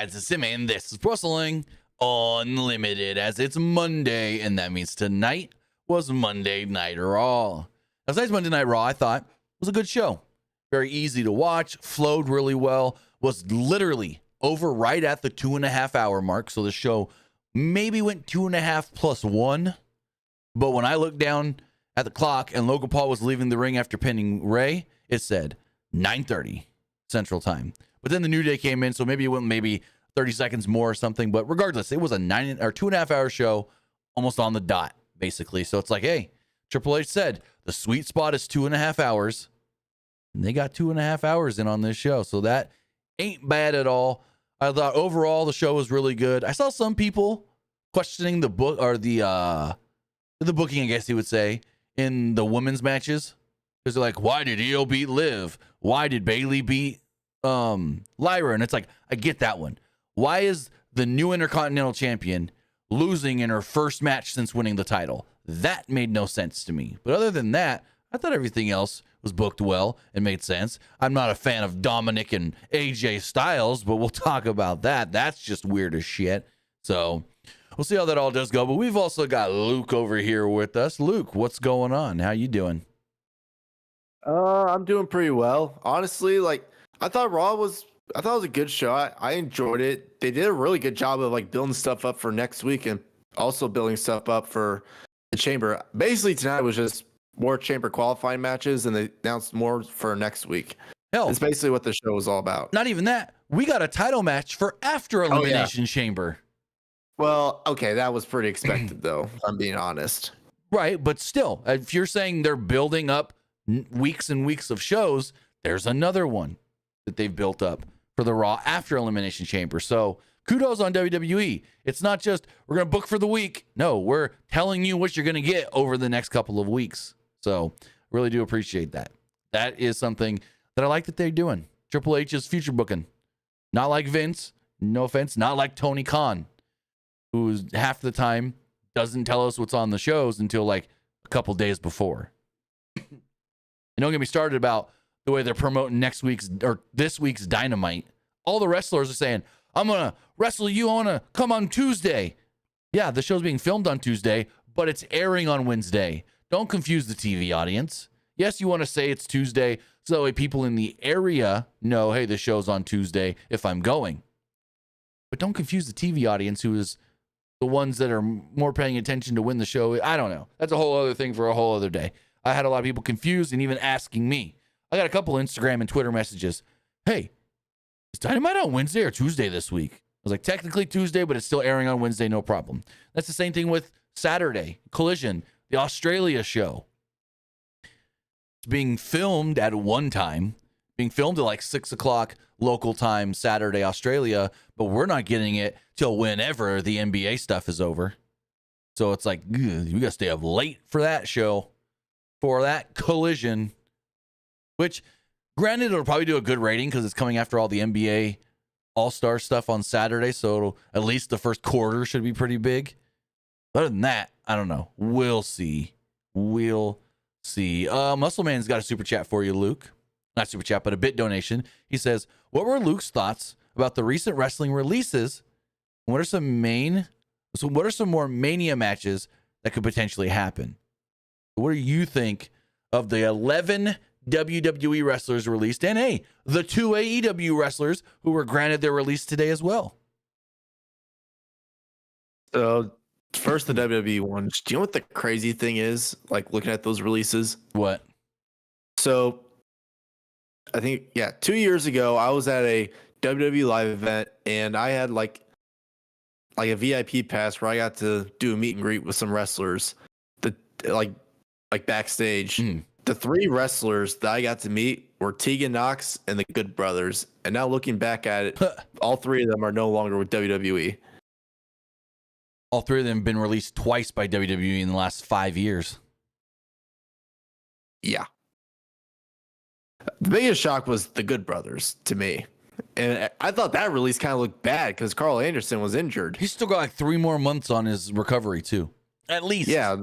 guys, it's Sim, and this is Wrestling Unlimited, as it's Monday, and that means tonight was Monday Night Raw. Now, tonight's Monday Night Raw, I thought, was a good show. Very easy to watch, flowed really well, was literally over right at the 2.5 hour mark, so the show maybe went 2.5 plus 1, but when I looked down at the clock and Logan Paul was leaving the ring after pinning Ray, it said 9:30 Central Time. But then the New Day came in, so maybe it went 30 seconds more or something. But regardless, it was a 2.5 hour show, almost on the dot, basically. So it's like, hey, Triple H said the sweet spot is 2.5 hours, and they got 2.5 hours in on this show. So that ain't bad at all. I thought overall the show was really good. I saw some people questioning the book or the booking, I guess you would say, in the women's matches. Because they're like, why did Io beat Liv? Why did Bayley beat Lyra? And it's like, I get that one. Why is the new Intercontinental Champion losing in her first match since winning the title? That made no sense to me. But other than that, I thought everything else was booked well and made sense. I'm not a fan of Dominic and AJ Styles, but we'll talk about that. That's just weird as shit. So we'll see how that all does go. But we've also got Luke over here with us. Luke, what's going on? How you doing? I'm doing pretty well. Honestly, I thought it was a good show. I enjoyed it. They did a really good job of building stuff up for next week and also building stuff up for the Chamber. Basically, tonight was just more Chamber qualifying matches, and they announced more for next week. Hell, it's basically what the show was all about. Not even that. We got a title match for after Elimination Chamber. Well, okay, that was pretty expected, though, if I'm being honest. Right, but still, if you're saying they're building up weeks and weeks of shows, there's another one that they've built up for the Raw after Elimination Chamber. So kudos on WWE. It's not just we're going to book for the week. No, we're telling you what you're going to get over the next couple of weeks. So really do appreciate that. That is something that I like that they're doing. Triple H is future booking. Not like Vince, no offense, not like Tony Khan, who's half the time doesn't tell us what's on the shows until a couple days before. And don't get me started about the way they're promoting this week's Dynamite. All the wrestlers are saying, I'm going to wrestle you. I want to come on Tuesday. Yeah, the show's being filmed on Tuesday, but it's airing on Wednesday. Don't confuse the TV audience. Yes, you want to say it's Tuesday so that way people in the area know, hey, the show's on Tuesday if I'm going. But don't confuse the TV audience, who is the ones that are more paying attention to when the show. I don't know. That's a whole other thing for a whole other day. I had a lot of people confused and even asking me. I got a couple Instagram and Twitter messages. Hey, is Dynamite on Wednesday or Tuesday this week? I was like, technically Tuesday, but it's still airing on Wednesday, no problem. That's the same thing with Saturday, Collision, the Australia show. It's being filmed at one time, being filmed at 6 o'clock local time, Saturday, Australia, but we're not getting it till whenever the NBA stuff is over. So it's like, we got to stay up late for that show, for that Collision, which, granted, it'll probably do a good rating because it's coming after all the NBA All-Star stuff on Saturday, so at least the first quarter should be pretty big. Other than that, I don't know. We'll see. Muscle Man's got a super chat for you, Luke. Not super chat, but a bit donation. He says, what were Luke's thoughts about the recent wrestling releases? What are some more Mania matches that could potentially happen? What do you think of the 11 WWE wrestlers released, and hey, the 2 AEW wrestlers who were granted their release today as well? So first, the WWE ones. Do you know what the crazy thing is? Looking at those releases. What? So I think 2 years ago, I was at a WWE live event, and I had a VIP pass where I got to do a meet and greet with some wrestlers. Backstage. The 3 wrestlers that I got to meet were Tegan Knox and the Good Brothers. And now looking back at it, all 3 of them are no longer with WWE. All 3 of them have been released twice by WWE in the last 5 years. Yeah. The biggest shock was the Good Brothers to me. And I thought that release kind of looked bad because Carl Anderson was injured. He's still got 3 more months on his recovery, too. At least. Yeah.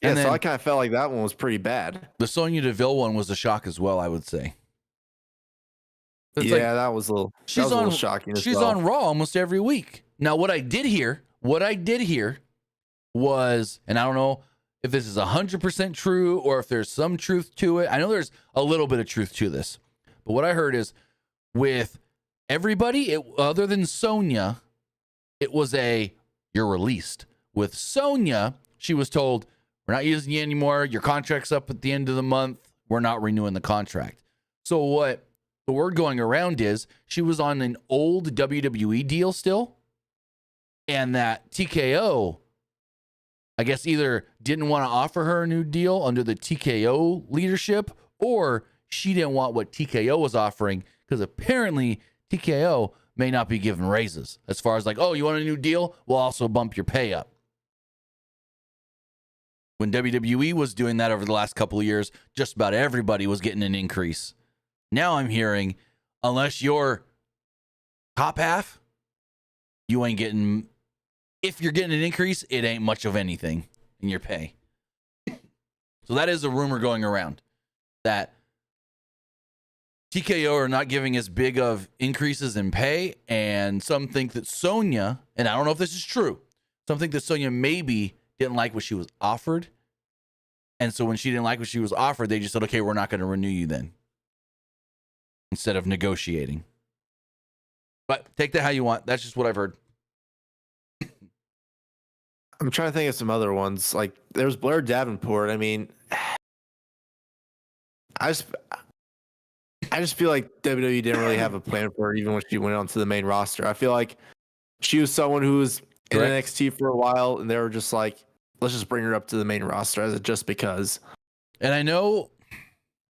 And so I kind of felt like that one was pretty bad. The Sonya Deville one was a shock as well, I would say. It's yeah, that was a little shocking as she's well. on Raw almost every week. Now, what I did hear was, and I don't know if this is 100% true or if there's some truth to it. I know there's a little bit of truth to this. But what I heard is with everybody, other than Sonya, it was you're released. With Sonya, she was told, we're not using you anymore. Your contract's up at the end of the month. We're not renewing the contract. So what the word going around is she was on an old WWE deal still, and that TKO, I guess, either didn't want to offer her a new deal under the TKO leadership, or she didn't want what TKO was offering, because apparently TKO may not be giving raises as far as like, oh, you want a new deal? We'll also bump your pay up. When WWE was doing that over the last couple of years, just about everybody was getting an increase. Now I'm hearing, unless you're top half, you ain't getting, if you're getting an increase, it ain't much of anything in your pay. So that is a rumor going around that TKO are not giving as big of increases in pay, and some think that Sonya, and I don't know if this is true, some think that Sonya maybe didn't like what she was offered. And so when she didn't like what she was offered, they just said, okay, we're not going to renew you then, instead of negotiating. But take that how you want. That's just what I've heard. I'm trying to think of some other ones. Like there's Blair Davenport. I mean, I just feel like WWE didn't really have a plan for her even when she went onto the main roster. I feel like she was someone who was in NXT for a while, and they were just like, let's just bring her up to the main roster as just because. And I know,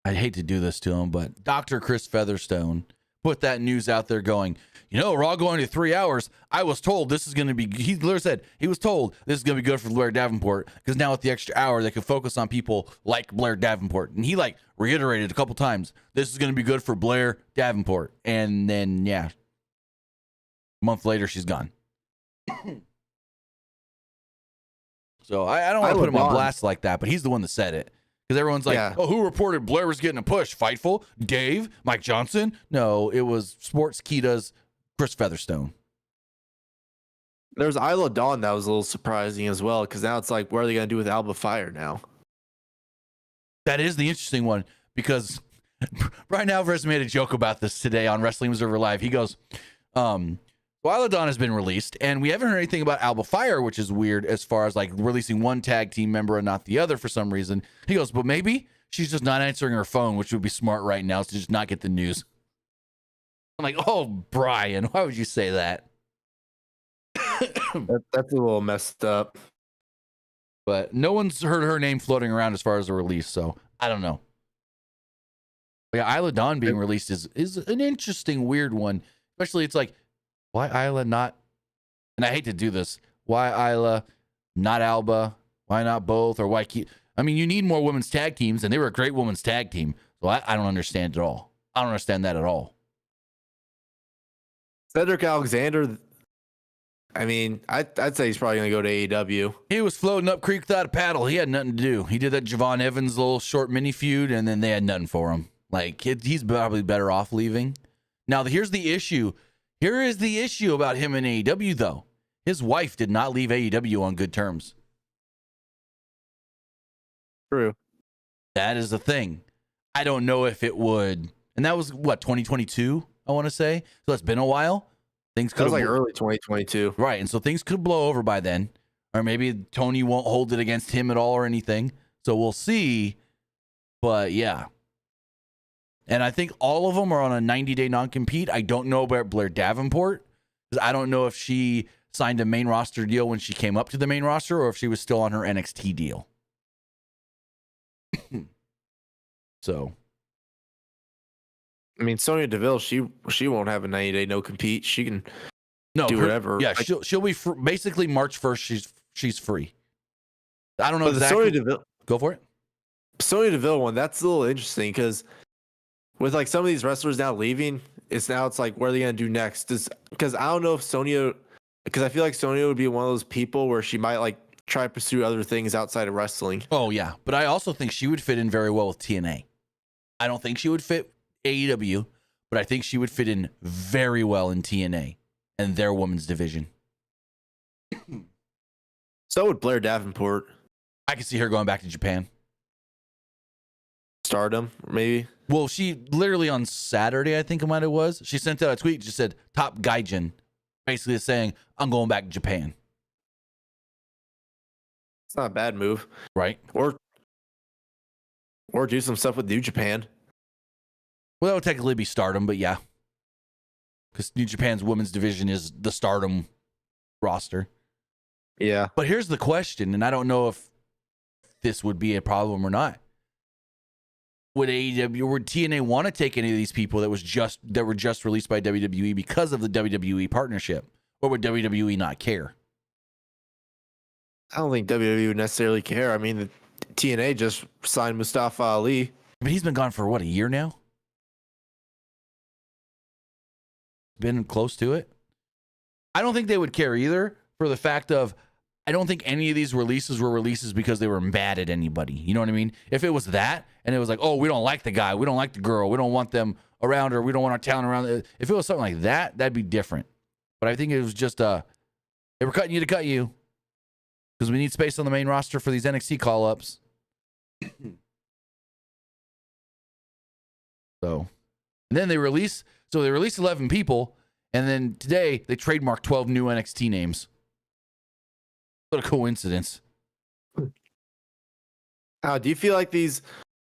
I'd hate to do this to him, but Dr. Chris Featherstone put that news out there going, Raw going to 3 hours. I was told this is going to be, he literally said, he was told this is going to be good for Blair Davenport, because now with the extra hour, they could focus on people like Blair Davenport. And he reiterated a couple times, this is going to be good for Blair Davenport. And then, a month later, she's gone. So I don't want to put him on blast like that, but he's the one that said it. Because everyone's like, oh, who reported Blair was getting a push? Fightful? Dave? Mike Johnson? No, it was Sportskeeda's Chris Featherstone. There's Isla Dawn that was a little surprising as well, because now it's like, what are they going to do with Alba Fire now? That is the interesting one, because Brian Alvarez made a joke about this today on Wrestling Observer Live. He goes, Isla Dawn has been released, and we haven't heard anything about Alba Fire, which is weird as far as like releasing one tag team member and not the other for some reason. He goes, but maybe she's just not answering her phone, which would be smart right now, to just not get the news. I'm like, oh, Brian, why would you say that? That's a little messed up. But no one's heard her name floating around as far as a release, so I don't know. But yeah, Isla Dawn being released is an interesting, weird one. Especially, it's like, why Isla not? And I hate to do this. Why Isla, not Alba? Why not both? Or why keep? I mean, you need more women's tag teams, and they were a great women's tag team. So I don't understand it at all. I don't understand that at all. Cedric Alexander, I mean, I'd say he's probably going to go to AEW. He was floating up creek without a paddle. He had nothing to do. He did that Javon Evans little short mini feud, and then they had nothing for him. Like, he's probably better off leaving. Now, here's the issue. Here is the issue about him in AEW, though. His wife did not leave AEW on good terms. True. That is the thing. I don't know if it would. And that was, 2022, I want to say? So that's been a while. Things could have like early 2022. Right, and so things could blow over by then. Or maybe Tony won't hold it against him at all or anything. So we'll see. But, yeah. And I think all of them are on a 90-day non-compete. I don't know about Blair Davenport, because I don't know if she signed a main roster deal when she came up to the main roster, or if she was still on her NXT deal. So, I mean, Sonya Deville, she won't have a 90-day no compete. She can do whatever. Yeah, she'll be basically March 1st. She's free. I don't know exactly. Sonya Deville, go for it. Sonya Deville one, that's a little interesting, because with like some of these wrestlers now leaving, it's like, what are they gonna do next? Because I don't know if Sonya, because I feel like Sonya would be one of those people where she might like try to pursue other things outside of wrestling. Oh yeah, but I also think she would fit in very well with TNA. I don't think she would fit AEW, but I think she would fit in very well in TNA and their women's division. So would Blair Davenport. I could see her going back to Japan. Stardom, maybe. Well, she literally on Saturday, I think it might have was, she sent out a tweet, just said top gaijin, basically saying, I'm going back to Japan. It's not a bad move. Right. Or do some stuff with New Japan. Well, that would technically be Stardom, but yeah. Because New Japan's women's division is the Stardom roster. Yeah. But here's the question, and I don't know if this would be a problem or not. Would AEW, would TNA want to take any of these people that were just released by WWE because of the WWE partnership, or would WWE not care? I don't think WWE would necessarily care. I mean, the TNA just signed Mustafa Ali. But he's been gone for what, a year now? Been close to it. I don't think they would care either, for the fact of, I don't think any of these releases were releases because they were mad at anybody. You know what I mean? If it was that, and it was like, oh, we don't like the guy, we don't like the girl, we don't want them around, or we don't want our talent around. If it was something like that, that'd be different. But I think it was just, they were cutting you to cut you, because we need space on the main roster for these NXT call-ups. So, and then they release 11 people, and then today they trademarked 12 new NXT names. What a coincidence. Do you feel like these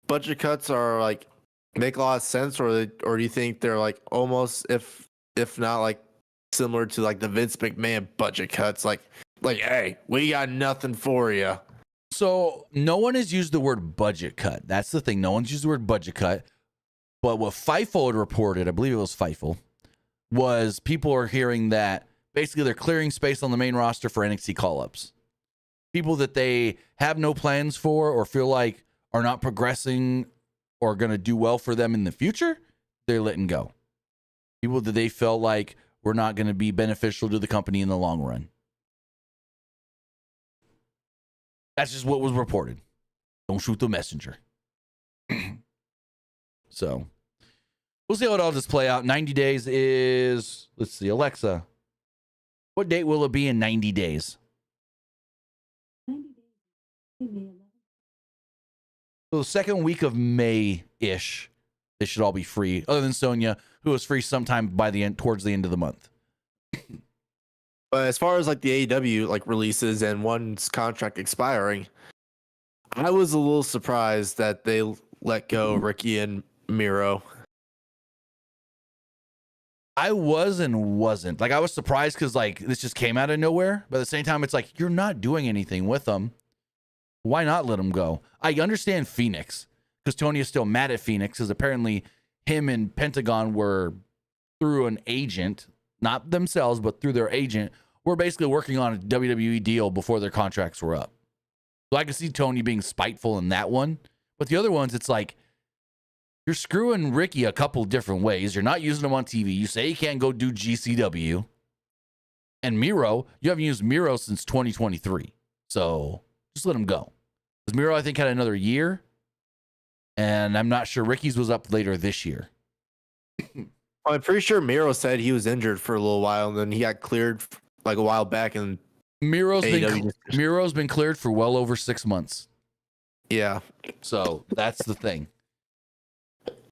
budget cuts are like make a lot of sense, or do you think they're like almost, if not like similar to like the Vince McMahon budget cuts, like hey, we got nothing for you? So no one has used the word budget cut. That's the thing. No one's used the word budget cut. But what Fightful had reported, I believe it was Fightful, was people are hearing that basically they're clearing space on the main roster for NXT call-ups. People that they have no plans for or feel like are not progressing or going to do well for them in the future, they're letting go. People that they felt like were not going to be beneficial to the company in the long run. That's just what was reported. Don't shoot the messenger. So we'll see how it all just play out. 90 days is, let's see, Alexa, what date will it be in 90 days? 90 days. So the second week of May-ish, they should all be free, other than Sonya, who was free sometime by the end, towards the end of the month. But as far as like the AEW like releases and one's contract expiring, I was a little surprised that they let go Ricky and Miro. I was and wasn't. Like, I was surprised because, like, this just came out of nowhere. But at the same time, it's like, you're not doing anything with them. Why not let them go? I understand Phoenix, because Tony is still mad at Phoenix, because apparently him and Pentagon were, through an agent, not themselves, but through their agent, were basically working on a WWE deal before their contracts were up. So I can see Tony being spiteful in that one. But the other ones, it's like, you're screwing Ricky a couple different ways. You're not using him on TV. You say he can't go do GCW. And Miro, you haven't used Miro since 2023. So just let him go. Because Miro, I think, had another year. And I'm not sure. Ricky's was up later this year. I'm pretty sure Miro said he was injured for a little while, and then he got cleared like a while back. And Miro's been cleared for well over 6 months. Yeah. So that's the thing.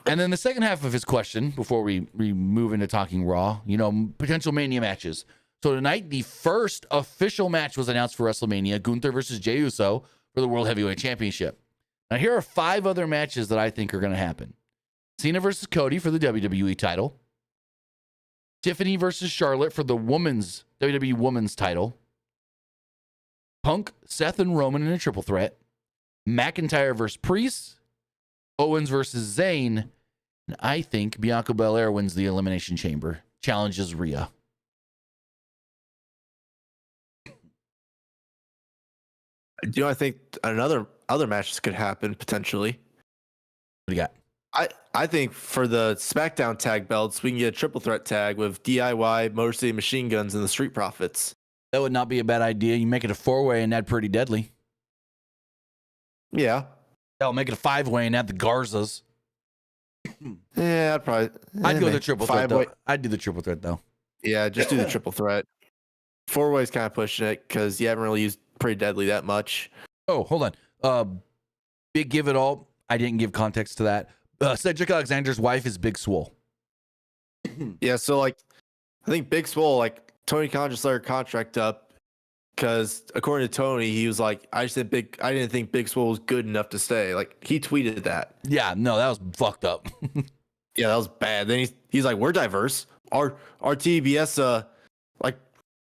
And then the second half of his question, before we move into talking Raw, potential Mania matches. So tonight, the first official match was announced for WrestleMania, Gunther versus Jey Uso for the World Heavyweight Championship. Now, here are 5 other matches that I think are going to happen. Cena versus Cody for the WWE title. Tiffany versus Charlotte for the WWE Women's title. Punk, Seth, and Roman in a triple threat. McIntyre versus Priest. Owens versus Zayn. And I think Bianca Belair wins the Elimination Chamber. Challenges Rhea. I think other matches could happen potentially. What do you got? I think for the SmackDown tag belts, we can get a triple threat tag with DIY, Motor City Machine Guns, and the Street Profits. That would not be a bad idea. You make it a 4-way and add Pretty Deadly. Yeah. Hell, make it a 5-way and add the Garzas. Yeah, I'd go the triple threat, though. five-way. I'd do the triple threat, though. Yeah, just do the triple threat. Four-way's kind of pushing it because you haven't really used Pretty Deadly that much. Oh, hold on. Big Give It All. I didn't give context to that. Cedric Alexander's wife is Big Swole. Yeah, so like, I think Big Swole, like Tony Khan just let her contract up because according to Tony, he was like, I didn't think Big Swole was good enough to stay. Like he tweeted that. Yeah, no, that was fucked up. Yeah, that was bad. Then he's like, we're diverse. Our TBS like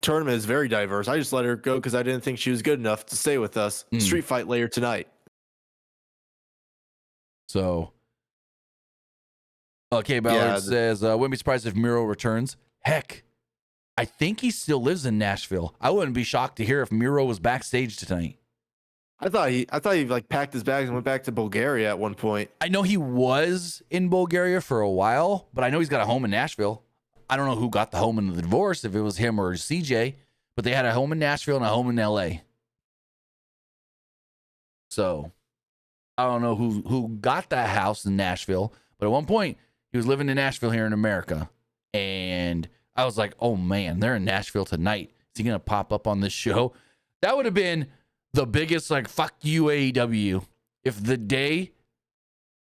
tournament is very diverse. I just let her go because I didn't think she was good enough to stay with us. Street fight later tonight. So, okay, Ballard says, wouldn't be surprised if Miro returns. Heck, I think he still lives in Nashville. I wouldn't be shocked to hear if Miro was backstage tonight. I thought he like packed his bags and went back to Bulgaria at one point. I know he was in Bulgaria for a while, but I know he's got a home in Nashville. I don't know who got the home in the divorce, if it was him or CJ, but they had a home in Nashville and a home in LA. So I don't know who got that house in Nashville, but at one point he was living in Nashville here in America. And I was like, oh man, they're in Nashville tonight. Is he going to pop up on this show? That would have been the biggest, like, fuck you, AEW. If the day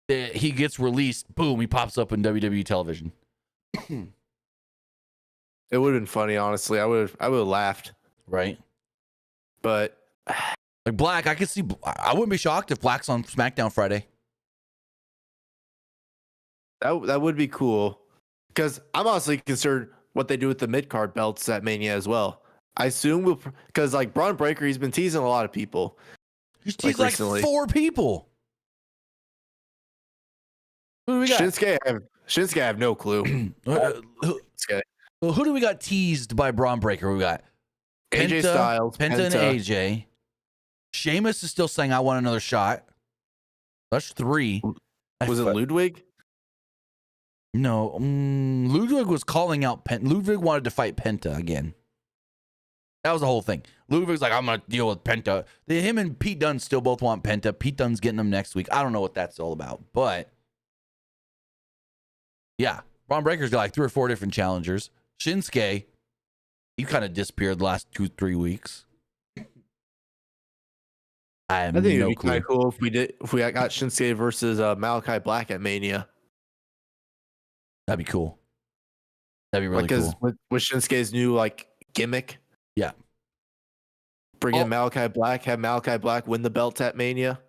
that he gets released, boom, he pops up in WWE television. It would have been funny, honestly. I would have laughed. Right. But like Black, I could see, I wouldn't be shocked if Black's on SmackDown Friday. that would be cool. Because I'm honestly concerned what they do with the mid-card belts at Mania as well. I assume because like Braun Breaker, he's been teasing a lot of people. He's like recently. 4 people. Who do we got? Shinsuke, I have no clue. Shinsuke. Who do we got teased by Braun Breaker? We got AJ Styles, Penta and AJ. Sheamus is still saying, I want another shot. That's 3. Was it Ludwig? No. Ludwig was calling out Penta. Ludwig wanted to fight Penta again. That was the whole thing. Ludwig's like, I'm going to deal with Penta. Him and Pete Dunne still both want Penta. Pete Dunne's getting them next week. I don't know what that's all about. But, yeah. Braun Breaker's got like 3 or 4 different challengers. Shinsuke, he kind of disappeared the last 2-3 weeks. I think it'd be kind of cool if we got Shinsuke versus Malachi Black at Mania. That'd be cool. That'd be really cool. Because with Shinsuke's new like gimmick, yeah. Bring in Malachi Black, have Malachi Black win the belt at Mania.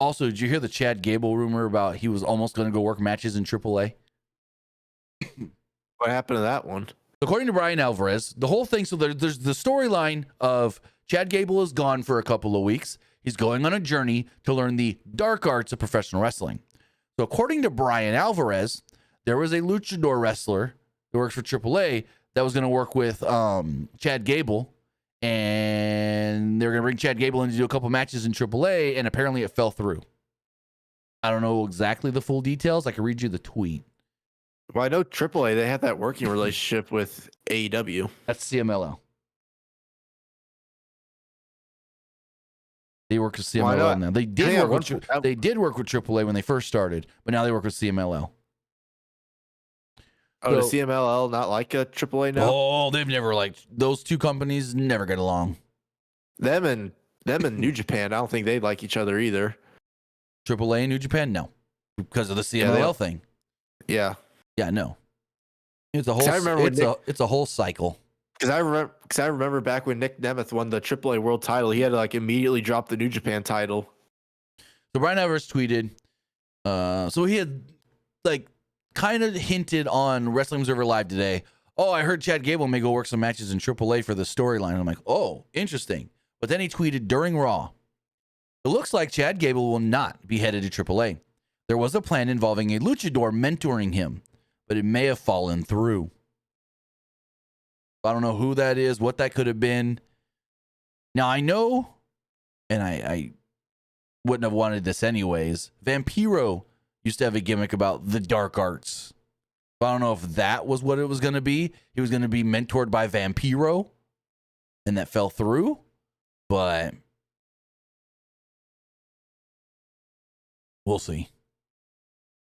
Also, did you hear the Chad Gable rumor about he was almost going to go work matches in AAA? What happened to that one? According to Brian Alvarez, the whole thing, so there's the storyline of Chad Gable is gone for a couple of weeks. He's going on a journey to learn the dark arts of professional wrestling. So according to Brian Alvarez, there was a luchador wrestler that works for AAA that was going to work with Chad Gable, and they were going to bring Chad Gable in to do a couple matches in AAA, and apparently it fell through. I don't know exactly the full details. I can read you the tweet. Well, I know AAA, they have that working relationship with AEW. That's CMLL. They work with CMLL now. They did work with AAA when they first started, but now they work with CMLL. Oh, does CMLL not like a AAA now? Oh, they've never liked, those two companies never get along. Them and New Japan, I don't think they like each other either. AAA and New Japan, no, because of the CMLL thing. Yeah. Yeah, no. It's a whole. It's a whole cycle. Because I remember back when Nick Nemeth won the AAA World Title, he had to like immediately drop the New Japan title. So Brian Alvarez tweeted. So he had like kind of hinted on Wrestling Observer Live today. Oh, I heard Chad Gable may go work some matches in AAA for the storyline. I'm like, oh, interesting. But then he tweeted during Raw. It looks like Chad Gable will not be headed to AAA. There was a plan involving a luchador mentoring him, but it may have fallen through. I don't know who that is, what that could have been. Now, I know, and I wouldn't have wanted this anyways, Vampiro used to have a gimmick about the dark arts. I don't know if that was what it was going to be. He was going to be mentored by Vampiro, and that fell through. But we'll see.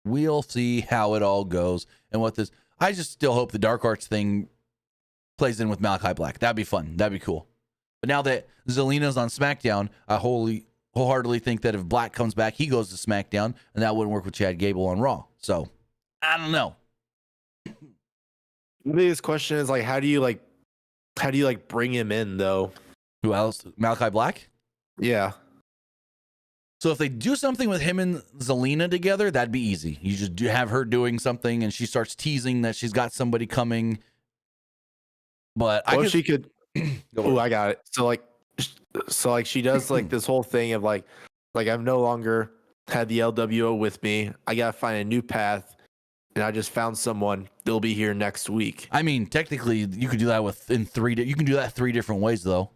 we'll see how it all goes and what this. I just still hope the Dark Arts thing plays in with Malachi Black. That'd be fun. That'd be cool. But now that Zelina's on SmackDown, I wholeheartedly think that if Black comes back, he goes to SmackDown, and that wouldn't work with Chad Gable on Raw. So I don't know. The biggest question is like, how do you bring him in though? Who else? Malachi Black? Yeah. So if they do something with him and Zelina together, that'd be easy. You just have her doing something, and she starts teasing that she's got somebody coming. But she could. Oh, I got it. So like she does like this whole thing of like I've no longer had the LWO with me. I gotta find a new path, and I just found someone. They'll be here next week. I mean, technically, you could do that you can do that 3 different ways though.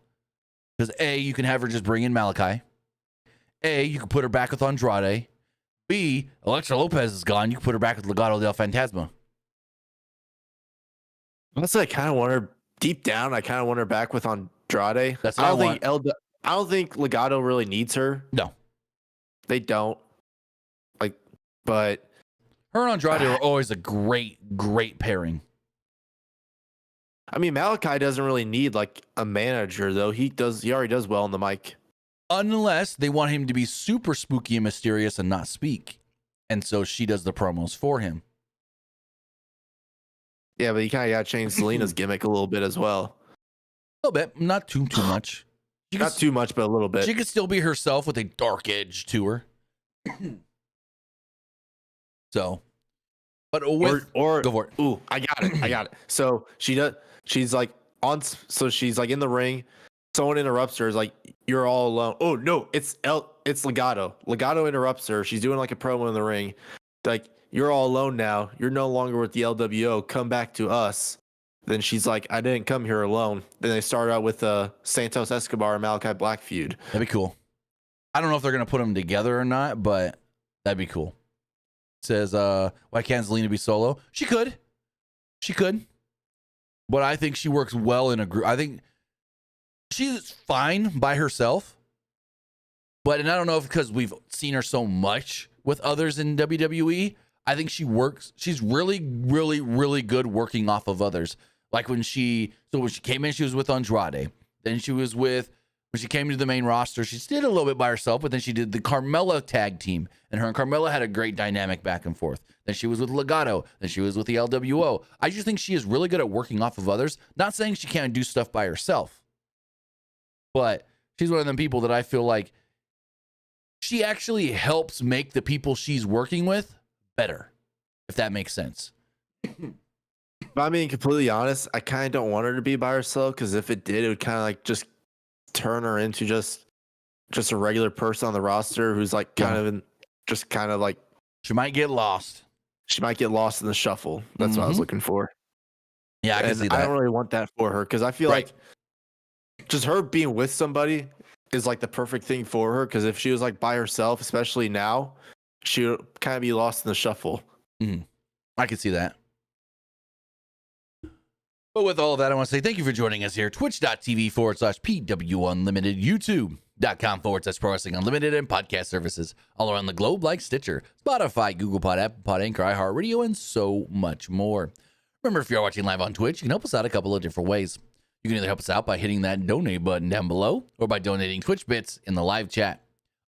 Because A, you can have her just bring in Malachi. A, you can put her back with Andrade. B, Alexa Lopez is gone. You can put her back with Legado del Fantasma. Honestly, I kind of want her deep down. I kind of want her back with Andrade. That's what I don't think Legado really needs her. No, they don't. But her and Andrade are always a great pairing. I mean, Malachi doesn't really need like a manager though. He already does well on the mic. Unless they want him to be super spooky and mysterious and not speak. And so she does the promos for him. Yeah, but you kind of got to change Selena's gimmick a little bit as well. A little bit, not too much. Not too much, but a little bit. She could still be herself with a dark edge to her. So, but or go for it. Ooh, I got it. So she's like in the ring. Someone interrupts her. Is like, you're all alone. Oh no, it's Legado. Legado interrupts her. She's doing like a promo in the ring. Like, you're all alone now. You're no longer with the LWO. Come back to us. Then she's like, I didn't come here alone. Then they start out with Santos Escobar and Malachi Black feud. That'd be cool. I don't know if they're gonna put them together or not, but that'd be cool. It says, why can't Zelina be solo? She could, but I think she works well in a group. I think she's fine by herself, and I don't know if because we've seen her so much with others in WWE. I think she works. She's really good working off of others. Like when she came in, she was with Andrade. Then when she came to the main roster, she did a little bit by herself, but then she did the Carmella tag team, and her and Carmella had a great dynamic back and forth. Then she was with Legado. Then she was with the LWO. I just think she is really good at working off of others. Not saying she can't do stuff by herself, but she's one of them people that I feel like she actually helps make the people she's working with better, if that makes sense. But I mean, completely honest, I kind of don't want her to be by herself, because if it did, it would kind of like just turn her into just a regular person on the roster who's like kind of like she might get lost. She might get lost in the shuffle. That's what I was looking for. Yeah, I can see that. I don't really want that for her, because I feel like just her being with somebody is like the perfect thing for her, because if she was like by herself, especially now, she would kind of be lost in the shuffle. I can see that. But with all of that, I want to say thank you for joining us here. Twitch.tv/PW Unlimited, YouTube.com/Pro Wrestling Unlimited, and podcast services all around the globe like Stitcher, Spotify, Google Pod, Apple Pod, Anchor, iHeartRadio, and so much more. Remember, if you're watching live on Twitch, you can help us out a couple of different ways. You can either help us out by hitting that donate button down below, or by donating Twitch bits in the live chat.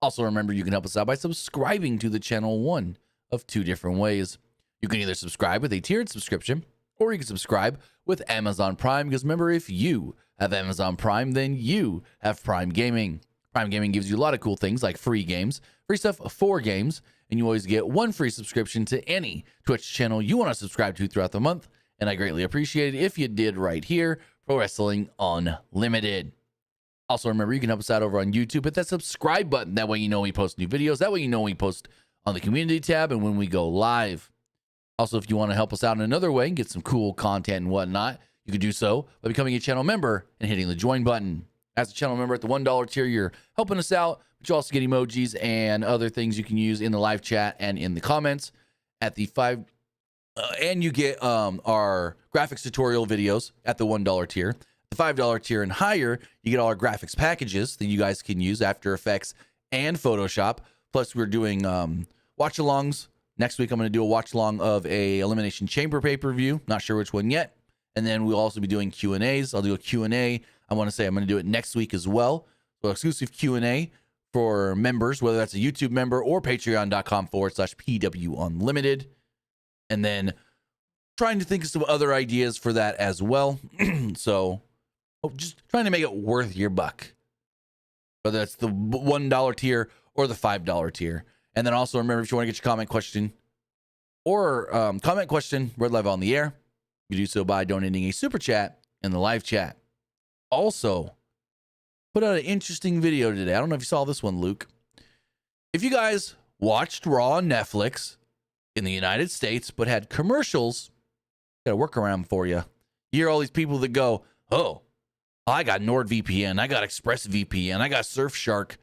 Also, remember, you can help us out by subscribing to the channel one of 2 different ways. You can either subscribe with a tiered subscription, or you can subscribe with Amazon Prime, because remember, if you have Amazon Prime, then you have Prime Gaming. Prime Gaming gives you a lot of cool things like free games, free stuff for games, and you always get 1 free subscription to any Twitch channel you want to subscribe to throughout the month, and I greatly appreciate it if you did right here, Pro Wrestling Unlimited. Also, remember, you can help us out over on YouTube. Hit that subscribe button. That way you know when we post new videos. That way you know when we post on the community tab and when we go live. Also, if you want to help us out in another way and get some cool content and whatnot, you can do so by becoming a channel member and hitting the join button. As a channel member at the $1 tier, you're helping us out, but you also get emojis and other things you can use in the live chat and in the comments. At the and you get our graphics tutorial videos at the $1 tier. The $5 tier and higher, you get all our graphics packages that you guys can use, After Effects and Photoshop. Plus, we're doing watch-alongs Next week, I'm going to do a watch along of a Elimination Chamber pay-per-view. Not sure which one yet. And then we'll also be doing Q&As. I'll do a Q&A. I want to say I'm going to do it next week as well. So exclusive Q&A for members, whether that's a YouTube member or patreon.com/PW Unlimited. And then trying to think of some other ideas for that as well. So just trying to make it worth your buck, whether that's the $1 tier or the $5 tier. And then also remember, if you want to get your comment question read live on the air, you do so by donating a super chat in the live chat. Also, put out an interesting video today. I don't know if you saw this one, Luke. If you guys watched Raw on Netflix in the United States, but had commercials, got a workaround for you. You hear all these people that go, oh, I got NordVPN, I got ExpressVPN, I got Surfshark.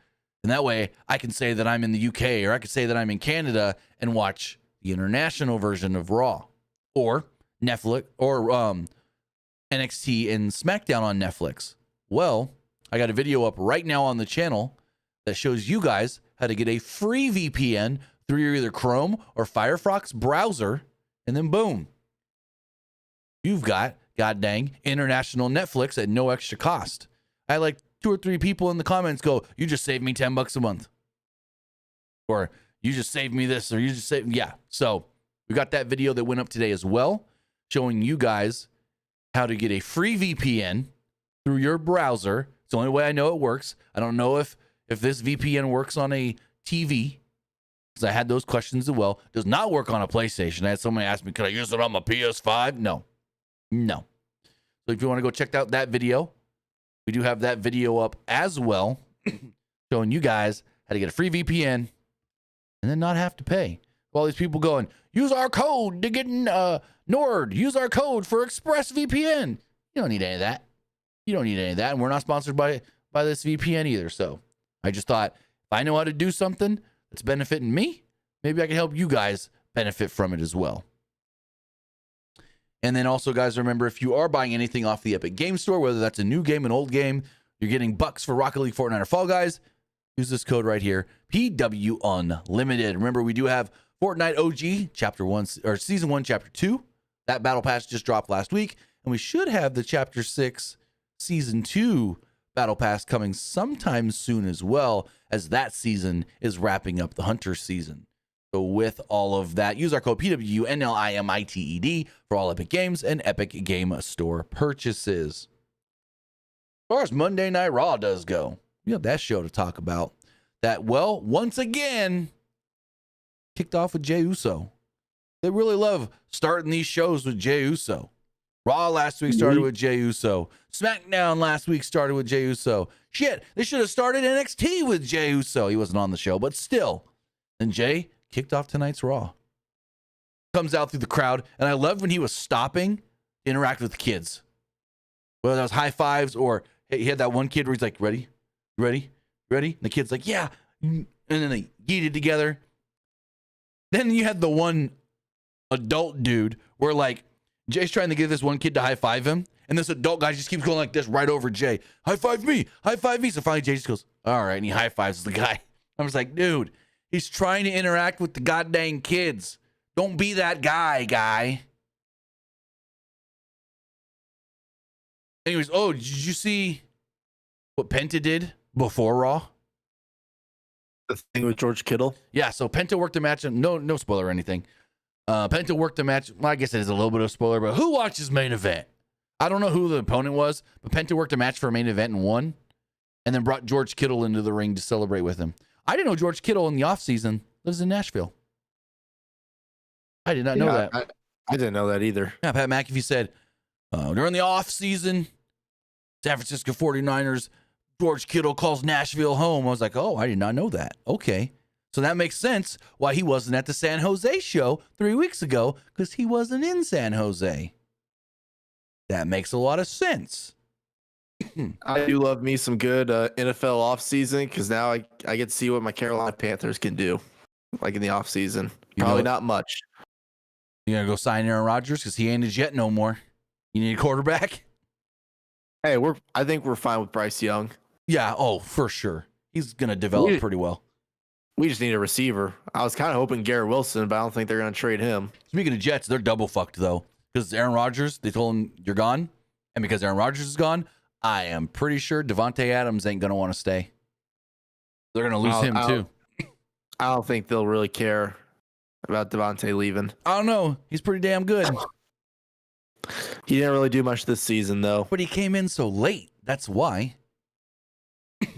And that way I can say that I'm in the UK, or I could say that I'm in Canada and watch the international version of Raw, or Netflix, or NXT and SmackDown on Netflix. Well, I got a video up right now on the channel that shows you guys how to get a free VPN through your either Chrome or Firefox browser, and then boom, you've got god dang international Netflix at no extra cost. I like 2 or 3 people in the comments go, you just saved me $10 a month, or you just saved me this, or you just saved, yeah. So we got that video that went up today as well, showing you guys how to get a free VPN through your browser. It's the only way I know it works. I don't know if this VPN works on a TV, because I had those questions as well. It does not work on a PlayStation. I had somebody ask me, could I use it on my PS5? No. So if you want to go check out that video, we do have that video up as well, showing you guys how to get a free VPN and then not have to pay. All these people going, use our code to get Nord. Use our code for ExpressVPN. You don't need any of that. And we're not sponsored by this VPN either. So I just thought, if I know how to do something that's benefiting me, maybe I can help you guys benefit from it as well. And then also, guys, remember, if you are buying anything off the Epic Game Store, whether that's a new game, an old game, you're getting bucks for Rocket League, Fortnite, or Fall Guys, use this code right here, PW Unlimited. Remember, we do have Fortnite OG Chapter 1 or Season 1 Chapter 2. That Battle Pass just dropped last week, and we should have the Chapter 6 Season 2 Battle Pass coming sometime soon as well, as that season is wrapping up the Hunter season. So with all of that, use our code PW Unlimited for all Epic Games and Epic Game Store purchases. As far as Monday Night Raw does go, we have that show to talk about. That, well, once again, kicked off with Jey Uso. They really love starting these shows with Jey Uso. Raw last week started with Jey Uso. SmackDown last week started with Jey Uso. Shit, they should have started NXT with Jey Uso. He wasn't on the show, but still. And Jey kicked off tonight's Raw. Comes out through the crowd, and I loved when he was stopping to interact with the kids. Whether that was high fives or he had that one kid where he's like, ready? And the kid's like, yeah. And then they yeeted together. Then you had the one adult dude where, like, Jay's trying to get this one kid to high five him, and this adult guy just keeps going like this right over Jey. High five me. So finally Jay just goes, all right, and he high fives the guy. I was like, dude, he's trying to interact with the goddamn kids. Don't be that guy. Anyways, oh, did you see what Penta did before Raw? The thing with George Kittle? Yeah, so Penta worked a match. No spoiler or anything. Penta worked a match. Well, I guess it is a little bit of a spoiler, but who watches main event? I don't know who the opponent was, but Penta worked a match for a main event and won, and then brought George Kittle into the ring to celebrate with him. I didn't know George Kittle in the offseason lives in Nashville. I did not know that. I didn't know that either. Yeah, Pat McAfee said, during the offseason, San Francisco 49ers, George Kittle calls Nashville home. I was like, oh, I did not know that. Okay. So that makes sense why he wasn't at the San Jose show 3 weeks ago, because he wasn't in San Jose. That makes a lot of sense. I do love me some good NFL offseason, because now I get to see what my Carolina Panthers can do, like in the offseason. Probably not much. You gonna go sign Aaron Rodgers because he ain't as yet no more. You need a quarterback? Hey, I think we're fine with Bryce Young. Yeah, oh, for sure. He's gonna develop pretty well. We just need a receiver. I was kind of hoping Garrett Wilson, but I don't think they're going to trade him. Speaking of Jets, they're double fucked though, because Aaron Rodgers, they told him you're gone, and because Aaron Rodgers is gone, I am pretty sure Devontae Adams ain't gonna want to stay. They're gonna lose him too. I don't think they'll really care about Devontae leaving. I don't know. He's pretty damn good, He didn't really do much this season, though. but he came in so late. That's why.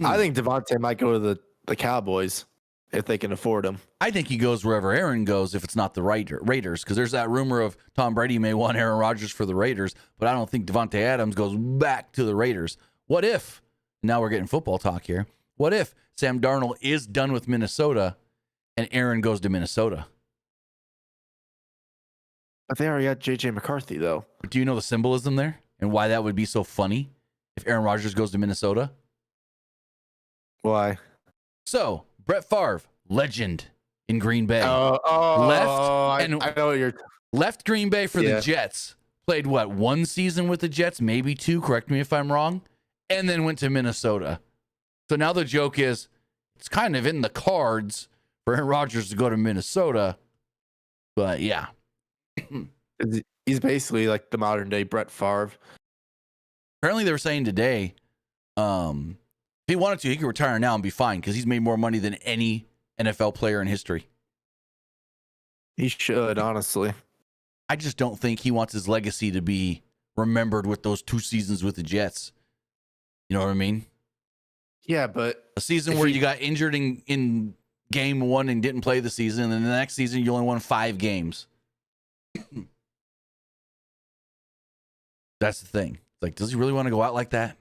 I think Devontae might go to the Cowboys if they can afford him. I think he goes wherever Aaron goes if it's not the Raiders, because there's that rumor of Tom Brady may want Aaron Rodgers for the Raiders, but I don't think Devontae Adams goes back to the Raiders. What if, now we're getting football talk here, what if Sam Darnold is done with Minnesota and Aaron goes to Minnesota? But they already got J.J. McCarthy, though. But do you know the symbolism there and why that would be so funny if Aaron Rodgers goes to Minnesota? Why? So, Brett Favre, legend in Green Bay. I know what you're... Left Green Bay for the Jets. Played, what, one season with the Jets? Maybe two. Correct me if I'm wrong. And then went to Minnesota. So now the joke is, it's kind of in the cards for Aaron Rodgers to go to Minnesota. But, yeah. He's basically like the modern day Brett Favre. Apparently they were saying today, if he wanted to, he could retire now and be fine because he's made more money than any NFL player in history. He should, honestly. I just don't think he wants his legacy to be remembered with those 2 seasons with the Jets. You know what I mean? Yeah, but a season where you got injured in game 1 and didn't play the season, and then the next season you only won 5 games. That's the thing. Like, does he really want to go out like that?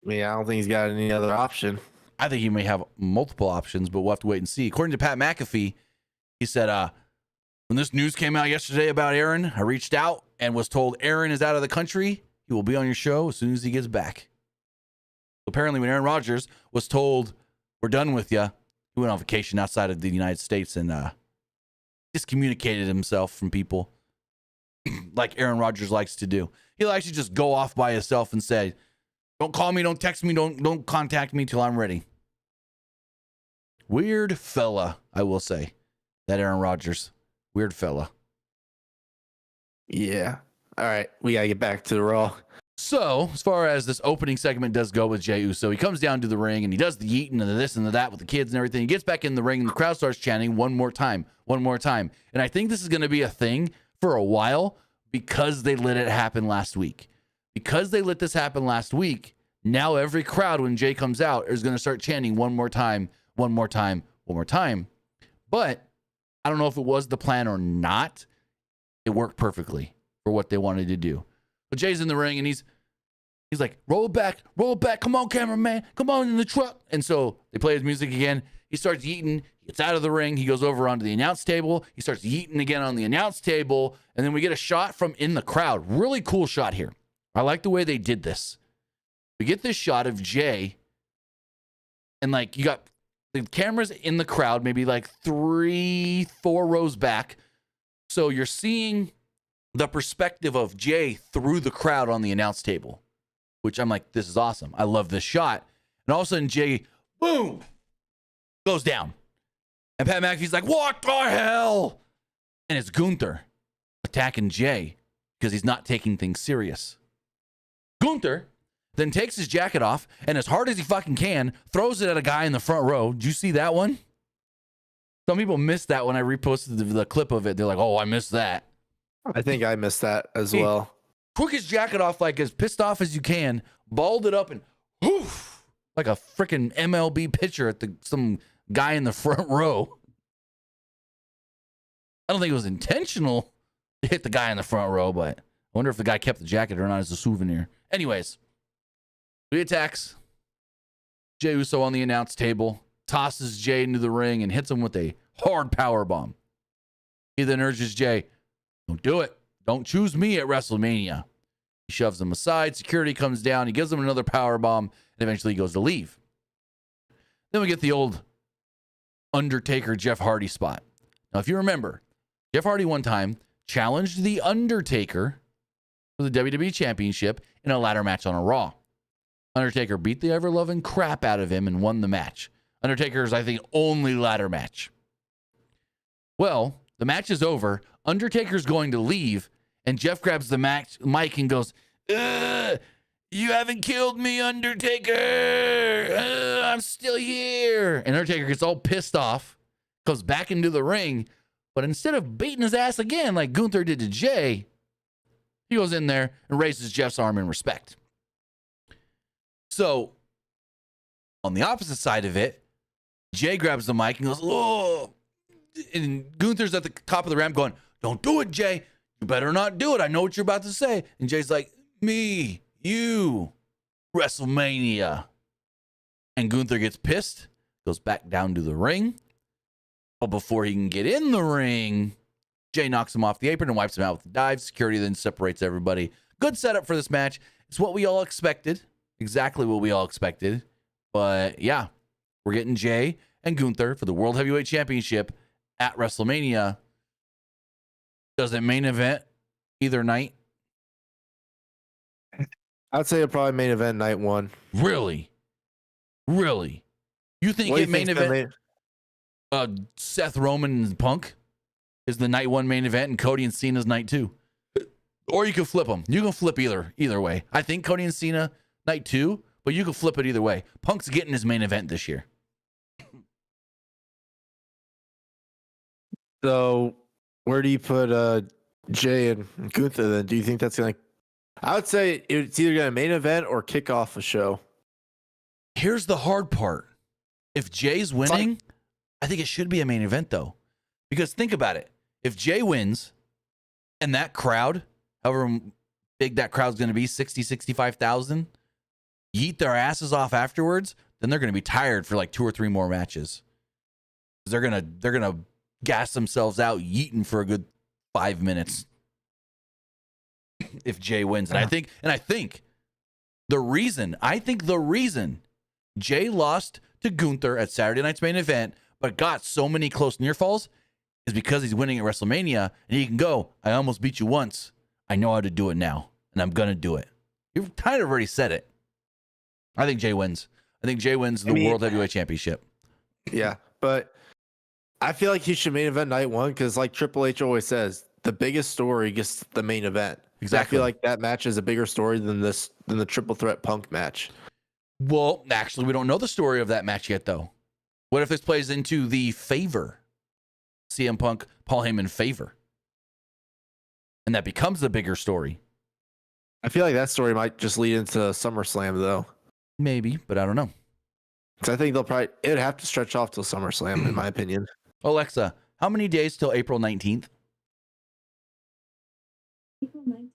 I mean, I don't think he's got any other option. I think he may have multiple options, but we'll have to wait and see. According to Pat McAfee, he said, when this news came out yesterday about Aaron, I reached out and was told Aaron is out of the country. He will be on your show as soon as he gets back. Apparently, when Aaron Rodgers was told, we're done with you, he went on vacation outside of the United States and discommunicated himself from people like Aaron Rodgers likes to do. He'll actually just go off by himself and say, don't call me, don't text me, don't contact me till I'm ready. Weird fella, I will say. That Aaron Rodgers. Weird fella. Yeah. All right. We got to get back to the Raw. So, as far as this opening segment does go with Jey Uso, he comes down to the ring and he does the yeeting and the this and the that with the kids and everything. He gets back in the ring and the crowd starts chanting one more time, one more time. And I think this is going to be a thing for a while because they let it happen last week. Because they let this happen last week, now every crowd when Jey comes out is going to start chanting one more time, one more time, one more time. But I don't know if it was the plan or not. It worked perfectly for what they wanted to do. But Jay's in the ring and he's like, roll it back, come on, cameraman, come on in the truck. And so they play his music again. He starts yeeting, he gets out of the ring, he goes over onto the announce table, he starts yeeting again on the announce table, and then we get a shot from in the crowd. Really cool shot here. I like the way they did this. We get this shot of Jey, and like you got the cameras in the crowd, maybe like 3-4 rows back. So you're seeing the perspective of Jey through the crowd on the announce table, which I'm like, this is awesome. I love this shot. And all of a sudden, Jey, boom, goes down. And Pat McAfee's like, what the hell? And it's Gunther attacking Jey because he's not taking things serious. Gunther then takes his jacket off and as hard as he fucking can, throws it at a guy in the front row. Did you see that one? Some people missed that when I reposted the clip of it. They're like, oh, I missed that. I think I missed that as well. Took his jacket off like as pissed off as you can, balled it up and whoof, like a freaking MLB pitcher at some guy in the front row. I don't think it was intentional to hit the guy in the front row, but I wonder if the guy kept the jacket or not as a souvenir. Anyways, he attacks Jey Uso on the announce table, tosses Jey into the ring and hits him with a hard power bomb. He then urges Jey, don't do it. Don't choose me at WrestleMania. He shoves him aside. Security comes down. He gives him another power bomb, and eventually he goes to leave. Then we get the old Undertaker Jeff Hardy spot. Now, if you remember, Jeff Hardy one time challenged the Undertaker for the WWE Championship in a ladder match on a Raw. Undertaker beat the ever-loving crap out of him and won the match. Undertaker's, I think, only ladder match. Well, the match is over. Undertaker's going to leave, and Jeff grabs the mic and goes, "You haven't killed me, Undertaker. I'm still here." And Undertaker gets all pissed off, goes back into the ring, but instead of beating his ass again like Gunther did to Jay, he goes in there and raises Jeff's arm in respect. So, on the opposite side of it, Jay grabs the mic and goes, "Oh," and Gunther's at the top of the ramp going, "Don't do it, Jay. You better not do it. I know what you're about to say." And Jay's like, "Me, you, WrestleMania." And Gunther gets pissed, goes back down to the ring. But before he can get in the ring, Jay knocks him off the apron and wipes him out with the dive. Security then separates everybody. Good setup for this match. It's what we all expected. Exactly what we all expected. But yeah, we're getting Jay and Gunther for the World Heavyweight Championship at WrestleMania. Does it main event either night? I'd say it'll probably main event night one. Really? You think it main event? Seth, Roman, and Punk is the night one main event, and Cody and Cena's night two. Or you can flip them. You can flip either way. I think Cody and Cena night two, but you can flip it either way. Punk's getting his main event this year. So, where do you put Jay and Gunther then? Do you think that's going to... I would say it's either going to main event or kick off a show. Here's the hard part. If Jay's winning, I think it should be a main event, though. Because think about it. If Jay wins and that crowd, however big that crowd's going to be, 60, 65,000, yeet their asses off afterwards, then they're going to be tired for like 2 or 3 more matches. They're going to gas themselves out yeeting for a good 5 minutes if Jay wins. And I think the reason Jay lost to Gunther at Saturday night's main event but got so many close near falls is because he's winning at WrestleMania, and he can go, "I almost beat you once. I know how to do it now, and I'm going to do it." You've kind of already said it. I think Jay wins. I think Jay wins the World Heavyweight Championship. Yeah, but I feel like he should main event night one because, like Triple H always says, the biggest story gets the main event. Exactly. I feel like that match is a bigger story than the triple threat Punk match. Well, actually, we don't know the story of that match yet, though. What if this plays into the favor? CM Punk, Paul Heyman favor. And that becomes the bigger story. I feel like that story might just lead into SummerSlam, though. Maybe, but I don't know. Because I think it'd have to stretch off till SummerSlam, in my opinion. Alexa, how many days till April 19th? April 19th.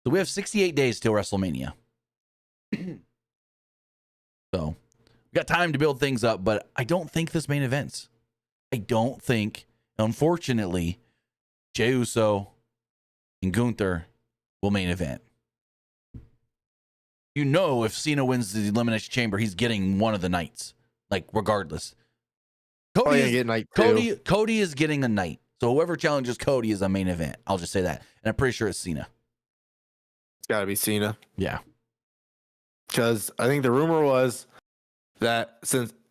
So we have 68 days till WrestleMania. So we got time to build things up, but I don't think this main events. I don't think, unfortunately, Jey Uso and Gunther will main event. You know, if Cena wins the Elimination Chamber, he's getting one of the nights, like regardless. Cody is getting a night. So whoever challenges Cody is a main event. I'll just say that. And I'm pretty sure it's Cena. It's got to be Cena. Yeah. Because I think the rumor was that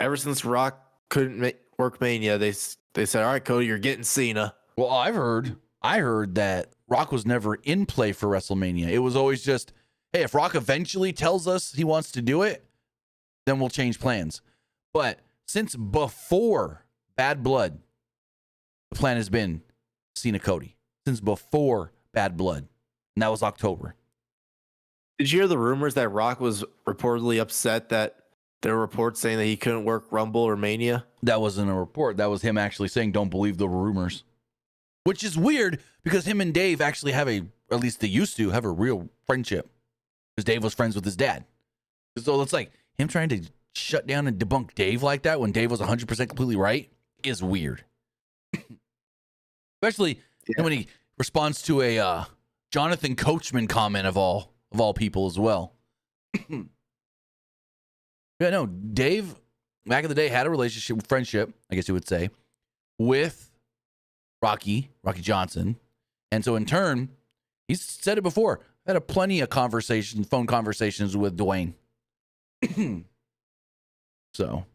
ever since Rock couldn't work Mania, they said, "All right, Cody, you're getting Cena." Well, I heard that Rock was never in play for WrestleMania. It was always just, hey, if Rock eventually tells us he wants to do it, then we'll change plans. But since before Bad Blood, the plan has been Cena Cody. Since before Bad Blood. And that was October. Did you hear the rumors that Rock was reportedly upset that there were reports saying that he couldn't work Rumble or Mania? That wasn't a report. That was him actually saying, don't believe the rumors. Which is weird because him and Dave actually have at least they used to have a real friendship. Because Dave was friends with his dad. So it's like him trying to shut down and debunk Dave like that when Dave was 100% completely right is weird. Especially when he responds to a Jonathan Coachman comment of all people as well. Yeah, no, Dave, back in the day, had a relationship, friendship, I guess you would say, with Rocky Johnson. And so in turn, he's said it before, I had plenty of phone conversations with Dwayne. So,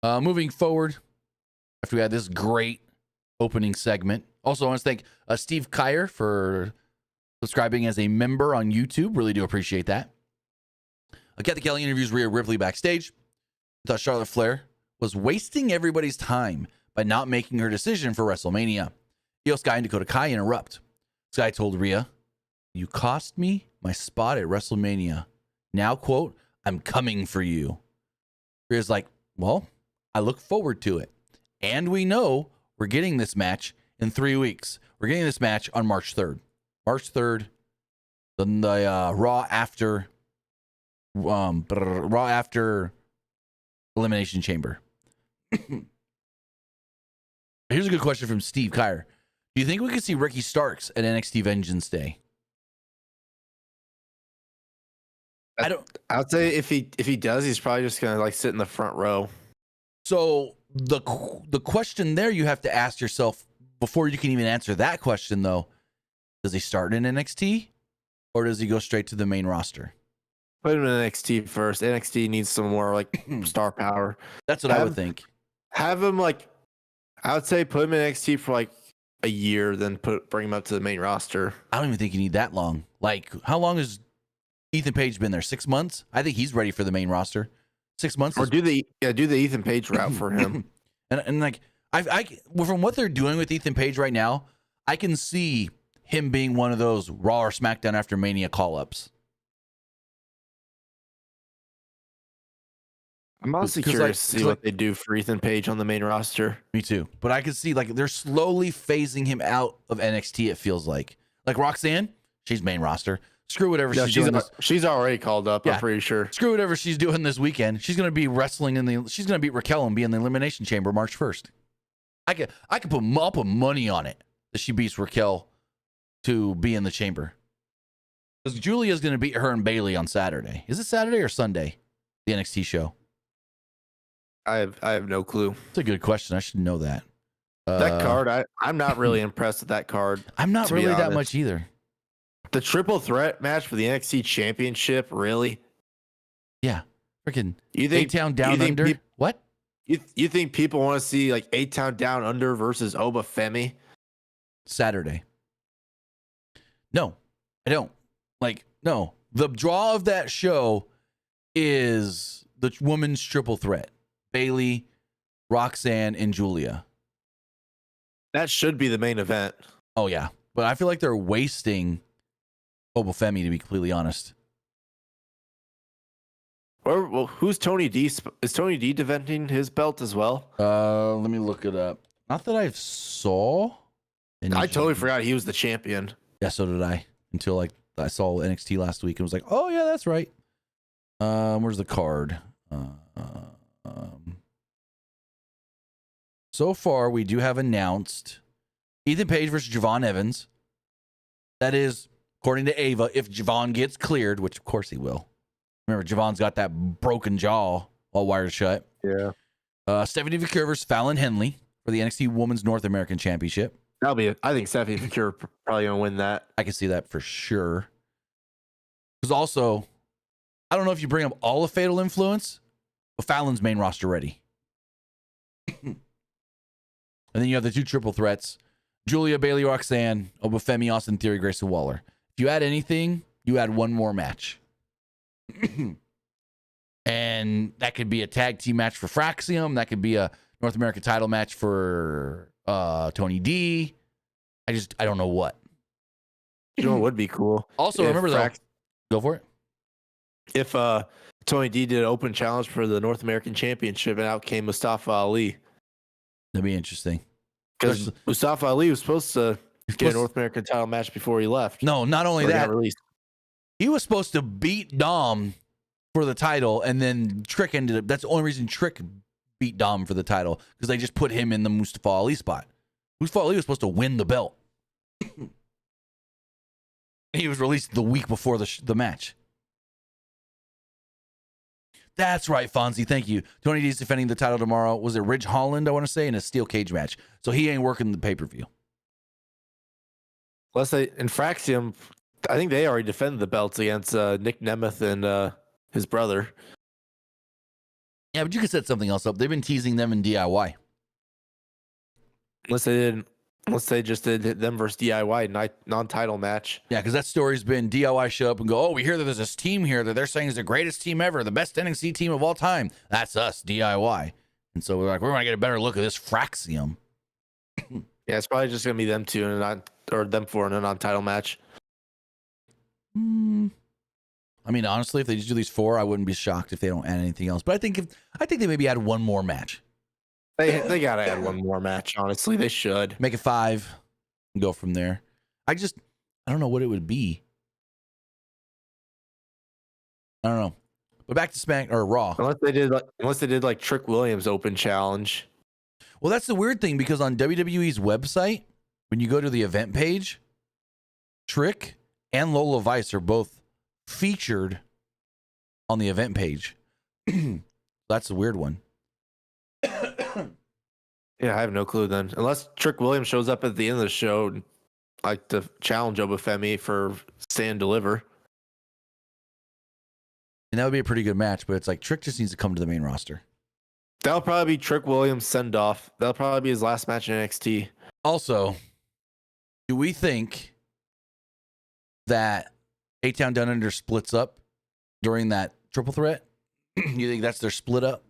moving forward, after we had this great opening segment, also I want to thank Steve Kyer for subscribing as a member on YouTube. Really do appreciate that. Kathy Kelly interviews Rhea Ripley backstage. I thought Charlotte Flair was wasting everybody's time by not making her decision for WrestleMania. Io Sky and Dakota Kai interrupt. Sky told Rhea, "You cost me my spot at WrestleMania. Now, quote, I'm coming for you." Rhea's like, "Well, I look forward to it. And we know we're getting this match in 3 weeks. We're getting this match on March 3rd. March 3rd, then the Raw after Elimination Chamber." Here's a good question from Steve Kyer. Do you think we could see Ricky Starks at NXT Vengeance Day? I would say if he does, he's probably just gonna like sit in the front row. So the question there you have to ask yourself before you can even answer that question, though, does he start in NXT or does he go straight to the main roster? Put him in NXT first. NXT needs some more like star power. That's what I would think. Have him like, I would say put him in NXT for like a year, then bring him up to the main roster. I don't even think you need that long. Like, how long has Ethan Page been there? 6 months? I think he's ready for the main roster. 6 months. Or do the Ethan Page route for him. and like from what they're doing with Ethan Page right now, I can see him being one of those Raw or SmackDown after Mania call-ups. I'm honestly curious to see what they do for Ethan Page on the main roster. Me too. But I can see like they're slowly phasing him out of NXT, it feels like. Like Roxanne, she's main roster. Screw whatever she's doing. She's already called up, yeah. I'm pretty sure. Screw whatever she's doing this weekend. She's gonna be wrestling she's gonna beat Raquel and be in the Elimination Chamber March 1st. I could I'll put money on it that she beats Raquel to be in the chamber. Because Julia's gonna beat her and Bailey on Saturday. Is it Saturday or Sunday? The NXT show. I have no clue. It's a good question. I should know that. That card, I'm not really impressed with that card. I'm not really that much either. The triple threat match for the NXT Championship, really? Yeah. Freaking A-Town Down Under. What? You think people want to see like A-Town Down Under versus Oba Femi? Saturday. No, I don't. Like, no. The draw of that show is the women's triple threat. Bailey, Roxanne, and Julia. That should be the main event. Oh, yeah. But I feel like they're wasting Oba Femi, to be completely honest. Well, who's Tony D? Is Tony D defending his belt as well? Let me look it up. Not that I saw. I totally forgot he was the champion. Yeah, so did I. Until like I saw NXT last week and was like, oh, yeah, that's right. Where's the card? So far, we do have announced Ethan Page versus Javon Evans. That is, according to Ava, if Javon gets cleared, which of course he will. Remember, Javon's got that broken jaw all wired shut. Yeah. Stephanie Vicur versus Fallon Henley for the NXT Women's North American Championship. That'll be it. I think Stephanie Vicur probably gonna win that. I can see that for sure. Because also, I don't know if you bring up all of Fatal Influence, but Fallon's main roster ready. And then you have the two triple threats: Julia, Bailey, Roxanne, Obafemi, Austin Theory, Grayson Waller. If you add anything, you add one more match. And that could be a tag team match for Fraxium. That could be a North American title match for Tony D. I don't know what. You know what would be cool? Also, remember though, go for it. If Tony D did an open challenge for the North American Championship and out came Mustafa Ali. That'd be interesting. Because Mustafa Ali was supposed to get a North American title match before he left. No, not only that, he was supposed to beat Dom for the title, and then Trick ended up. That's the only reason Trick beat Dom for the title, because they just put him in the Mustafa Ali spot. Mustafa Ali was supposed to win the belt. He was released the week before the match. That's right, Fonzie. Thank you. Tony D's defending the title tomorrow. Was it Ridge Holland, I want to say, in a steel cage match. So he ain't working the pay-per-view. Unless in Fraxium, I think they already defended the belts against Nick Nemeth and his brother. Yeah, but you could set something else up. They've been teasing them in DIY. Unless they just did them versus DIY non-title match. Yeah, because that story's been DIY show up and go, oh, we hear that there's this team here that they're saying is the greatest team ever, the best NXT team of all time. That's us, DIY. And so we're like, we're going to get a better look at this Fraxium. Yeah, it's probably just gonna be them two or them four in a non-title match. I mean, honestly, if they just do these 4, I wouldn't be shocked if they don't add anything else. But I think they maybe add one more match. They gotta add one more match. Honestly, they should Make it 5 and go from there. I don't know what it would be. I don't know. But back to Smack or Raw. unless they did like Trick Williams Open Challenge. Well, that's the weird thing because on WWE's website, when you go to the event page, Trick and Lola Vice are both featured on the event page. That's a weird one. Yeah, I have no clue then. Unless Trick Williams shows up at the end of the show, like to challenge Obafemi for Stand and Deliver. And that would be a pretty good match, but it's like Trick just needs to come to the main roster. That'll probably be Trick Williams' send-off. That'll probably be his last match in NXT. Also, do we think that A-Town Down Under splits up during that triple threat? You think that's their split up?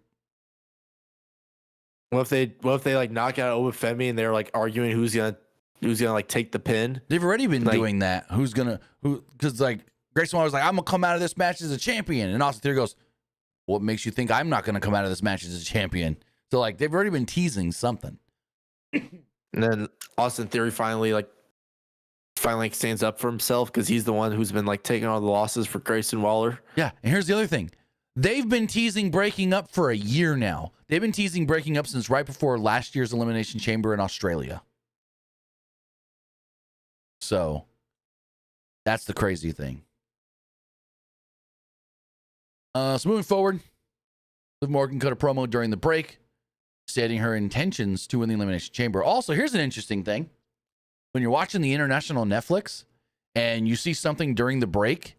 What if they like knock out Obafemi and they're like arguing who's gonna like take the pin? They've already been Like- doing that. Because like Grayson was like, I'm gonna come out of this match as a champion, and Austin Theory goes, what makes you think I'm not gonna come out of this match as a champion? So like they've already been teasing something. And then Austin Theory finally stands up for himself because he's the one who's been like taking all the losses for Grayson Waller. Yeah, and here's the other thing. They've been teasing breaking up for a year now. They've been teasing breaking up since right before last year's Elimination Chamber in Australia. So that's the crazy thing. So moving forward, Liv Morgan cut a promo during the break, stating her intentions to win the Elimination Chamber. Also, here's an interesting thing. When you're watching the international Netflix and you see something during the break,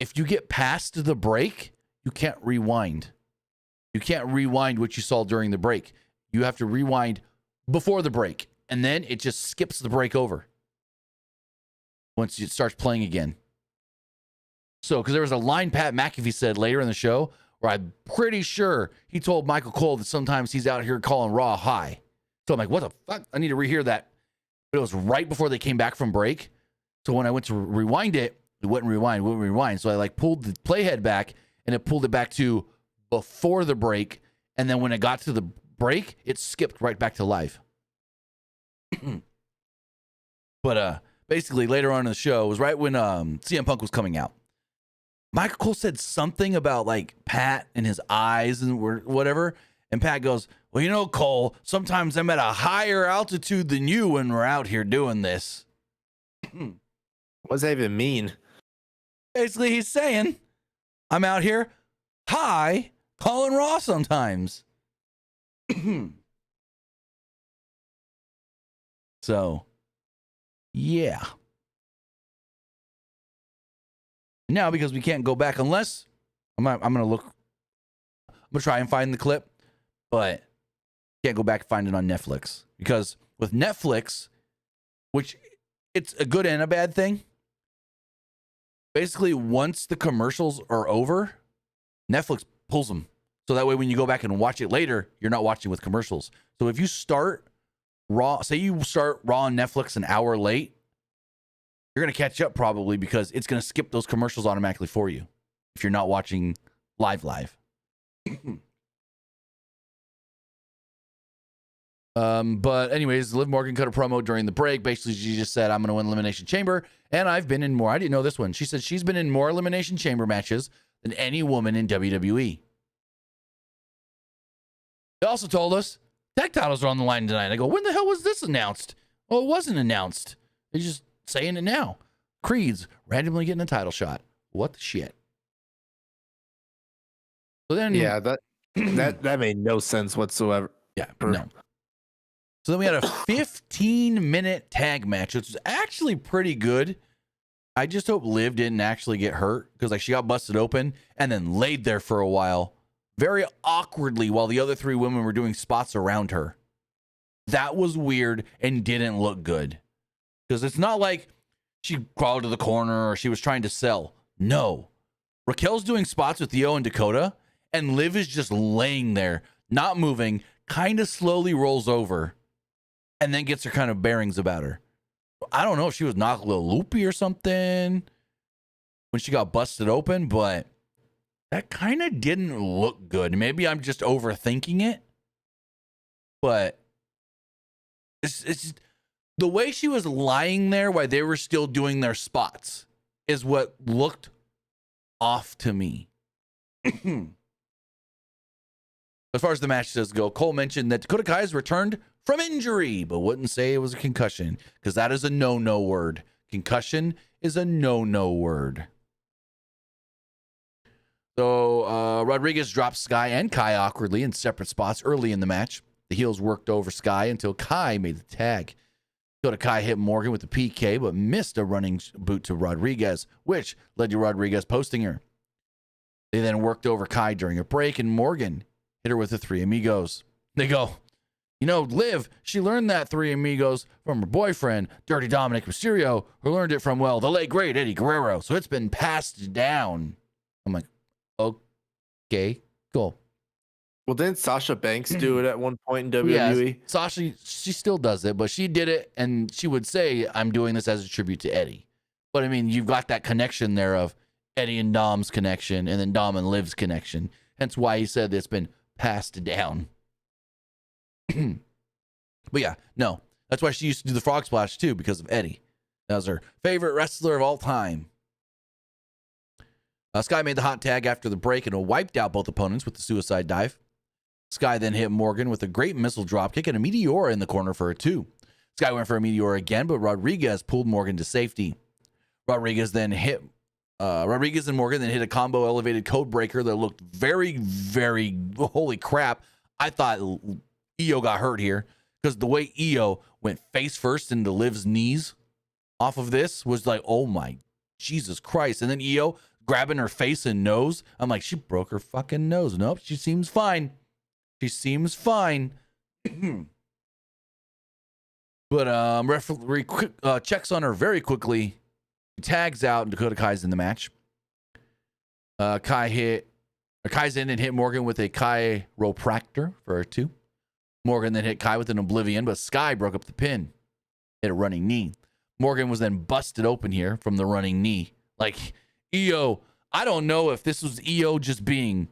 if you get past the break, you can't rewind. You can't rewind what you saw during the break. You have to rewind before the break, and then it just skips the break over once it starts playing again. So, because there was a line Pat McAfee said later in the show where I'm pretty sure he told Michael Cole that sometimes he's out here calling Raw high. So I'm like, what the fuck? I need to rehear that. But it was right before they came back from break. So when I went to rewind it, it wouldn't rewind. So I like pulled the playhead back, and it pulled it back to before the break. And then when it got to the break, it skipped right back to live. But basically later on in the show, it was right when CM Punk was coming out. Michael Cole said something about like Pat and his eyes and whatever. And Pat goes, well, you know, Cole, sometimes I'm at a higher altitude than you when we're out here doing this. What does that even mean? Basically, he's saying, I'm out here high calling Raw sometimes. So, yeah. Now, because we can't go back unless I'm going to look. I'm going to try and find the clip, but can't go back and find it on Netflix. Because with Netflix, which it's a good and a bad thing, basically once the commercials are over, Netflix pulls them. So that way when you go back and watch it later, you're not watching with commercials. So if you start Raw, say you start Raw on Netflix an hour late, you're going to catch up probably because it's going to skip those commercials automatically for you if you're not watching live. But anyways, Liv Morgan cut a promo during the break. Basically, she just said, I'm going to win Elimination Chamber. And I've been in more. I didn't know this one. She said she's been in more Elimination Chamber matches than any woman in WWE. They also told us tag titles are on the line tonight. I go, when the hell was this announced? Well, it wasn't announced. They're just saying it now. Creed's randomly getting a title shot. What the shit? So then, Yeah, that made no sense whatsoever. Yeah, no. So then we had a 15-minute tag match, which was actually pretty good. I just hope Liv didn't actually get hurt because like she got busted open and then laid there for a while very awkwardly while the other three women were doing spots around her. That was weird and didn't look good. Because it's not like she crawled to the corner or she was trying to sell. No. Raquel's doing spots with Io and Dakota, and Liv is just laying there, not moving, kind of slowly rolls over, and then gets her kind of bearings about her. I don't know if she was knocked a little loopy or something when she got busted open, but that kind of didn't look good. Maybe I'm just overthinking it, but it's just, the way she was lying there while they were still doing their spots is what looked off to me. As far as the match does go, Cole mentioned that Dakota Kai has returned from injury, but wouldn't say it was a concussion because that is a no-no word. Concussion is a no-no word. So Rodriguez dropped Sky and Kai awkwardly in separate spots early in the match. The heels worked over Sky until Kai made the tag. Dakota Kai hit Morgan with the PK, but missed a running boot to Rodriguez, which led to Rodriguez posting her. They then worked over Kai during a break, and Morgan hit her with the Three Amigos. They go, you know, Liv, she learned that Three Amigos from her boyfriend, Dirty Dominic Mysterio, who learned it from, well, the late, great Eddie Guerrero. So it's been passed down. I'm like, okay, cool. Well, didn't Sasha Banks do it at one point in WWE? Yeah, Sasha, she still does it, but she did it, and she would say, I'm doing this as a tribute to Eddie. But, I mean, you've got that connection there of Eddie and Dom's connection, and then Dom and Liv's connection. Hence why he said it's been passed down. But, yeah, no. That's why she used to do the frog splash, too, because of Eddie. That was her favorite wrestler of all time. Sky made the hot tag after the break and wiped out both opponents with the suicide dive. Sky then hit Morgan with a great missile dropkick and a Meteora in the corner for a 2. Sky went for a Meteora again, but Rodriguez pulled Morgan to safety. Rodriguez and Morgan then hit a combo elevated code breaker that looked very, very, holy crap. I thought Io got hurt here because the way Io went face first into Liv's knees off of this was like, oh my Jesus Christ. And then Io grabbing her face and nose. I'm like, she broke her fucking nose. Nope, she seems fine. She seems fine. But referee checks on her very quickly. He tags out and Dakota Kai's in the match. Kai's in and hit Morgan with a chiropractor for a 2. Morgan then hit Kai with an oblivion, but Sky broke up the pin. Hit a running knee. Morgan was then busted open here from the running knee. Like, Io, I don't know if this was Io just being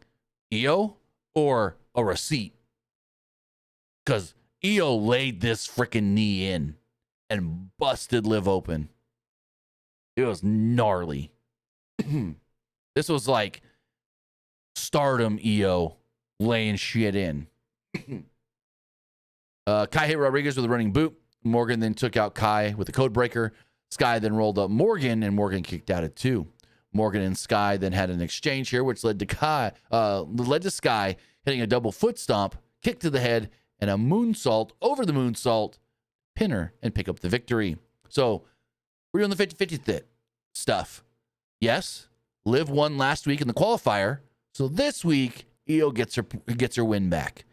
Io or a receipt. Because Io laid this freaking knee in and busted Liv open. It was gnarly. This was like Stardom Io laying shit in. Kai hit Rodriguez with a running boot. Morgan then took out Kai with a code breaker. Sky then rolled up Morgan, and Morgan kicked out at 2. Morgan and Sky then had an exchange here, which led to Sky hitting a double foot stomp, kick to the head, and a moonsault over the moonsault, pinner, and pick up the victory. So we're doing the 50-50 stuff. Yes, Liv won last week in the qualifier, so this week Io gets her win back.